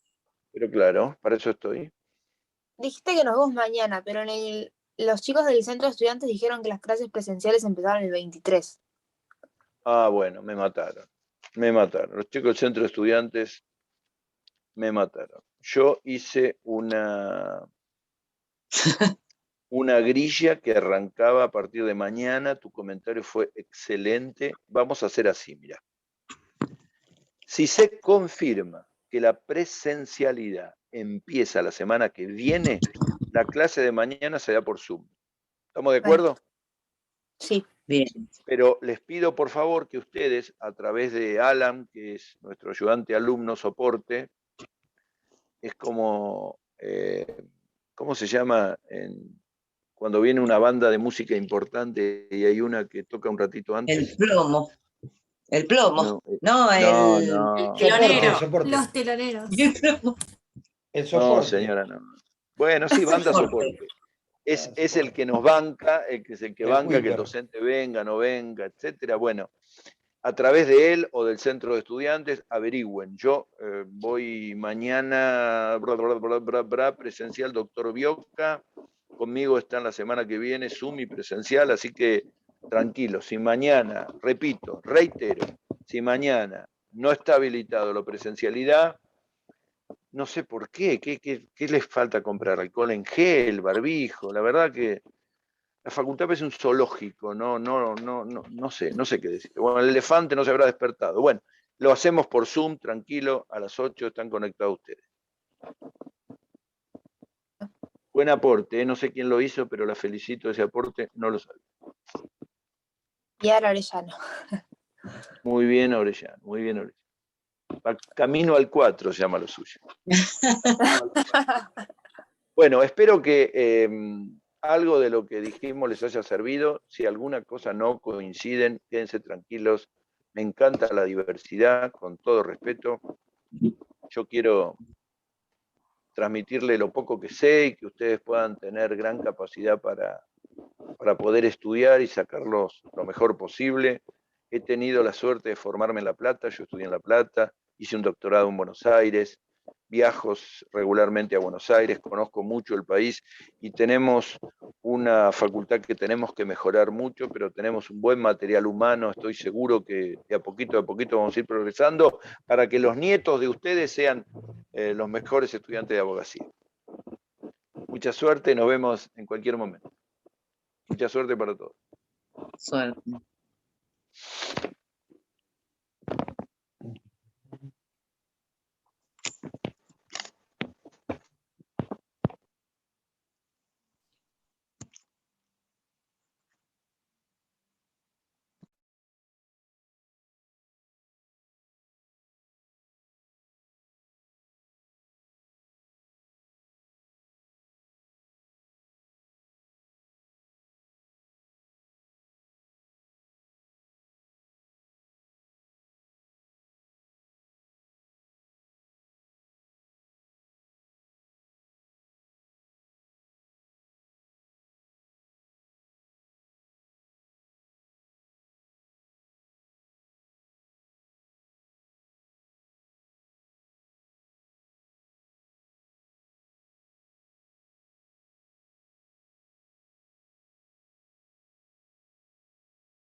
Pero claro, para eso estoy. Dijiste que nos vemos mañana, pero los chicos del centro de estudiantes dijeron que las clases presenciales empezaron el 23. Ah, bueno, me mataron. Me mataron. Los chicos del centro de estudiantes me mataron. Yo hice una grilla que arrancaba a partir de mañana. Tu comentario fue excelente. Vamos a hacer así, mira. Si se confirma que la presencialidad empieza la semana que viene, la clase de mañana será por Zoom. ¿Estamos de acuerdo? Sí. Bien. Pero les pido por favor que ustedes, a través de Alan, que es nuestro ayudante alumno soporte, es como, ¿cómo se llama? Cuando viene una banda de música importante y hay una que toca un ratito antes. El plomo. El plomo. No, El telonero. Soporte. Los teloneros. El soporte. No, señora, no. Bueno, sí, banda soporte. Es el que nos banca, es el que banca que el docente venga, no venga, etcétera. Bueno, a través de él o del centro de estudiantes, averigüen. Yo voy mañana, presencial, doctor Bioca. Conmigo están la semana que viene, Zoom y presencial, así que tranquilo. Si mañana, repito, reitero, si mañana no está habilitado la presencialidad, no sé por qué, ¿qué les falta comprar? Alcohol en gel, barbijo, la verdad que la facultad es un zoológico, no sé qué decir. Bueno, el elefante no se habrá despertado. Bueno, lo hacemos por Zoom, tranquilo, a las 8 están conectados ustedes. Buen aporte, no sé quién lo hizo, pero la felicito ese aporte, no lo sabía. Y ahora Orellano. Muy bien, Orellano, muy bien, Orellano. Camino al 4 se llama lo suyo. Bueno, espero que algo de lo que dijimos les haya servido. Si alguna cosa no coinciden, quédense tranquilos. Me encanta la diversidad, con todo respeto. Yo quiero transmitirle lo poco que sé y que ustedes puedan tener gran capacidad para poder estudiar y sacarlos lo mejor posible. He tenido la suerte de formarme en La Plata, yo estudié en La Plata, hice un doctorado en Buenos Aires, viajo regularmente a Buenos Aires, conozco mucho el país y tenemos una facultad que tenemos que mejorar mucho, pero tenemos un buen material humano, estoy seguro que de a poquito vamos a ir progresando para que los nietos de ustedes sean los mejores estudiantes de abogacía. Mucha suerte, nos vemos en cualquier momento. Mucha suerte para todos. Suerte.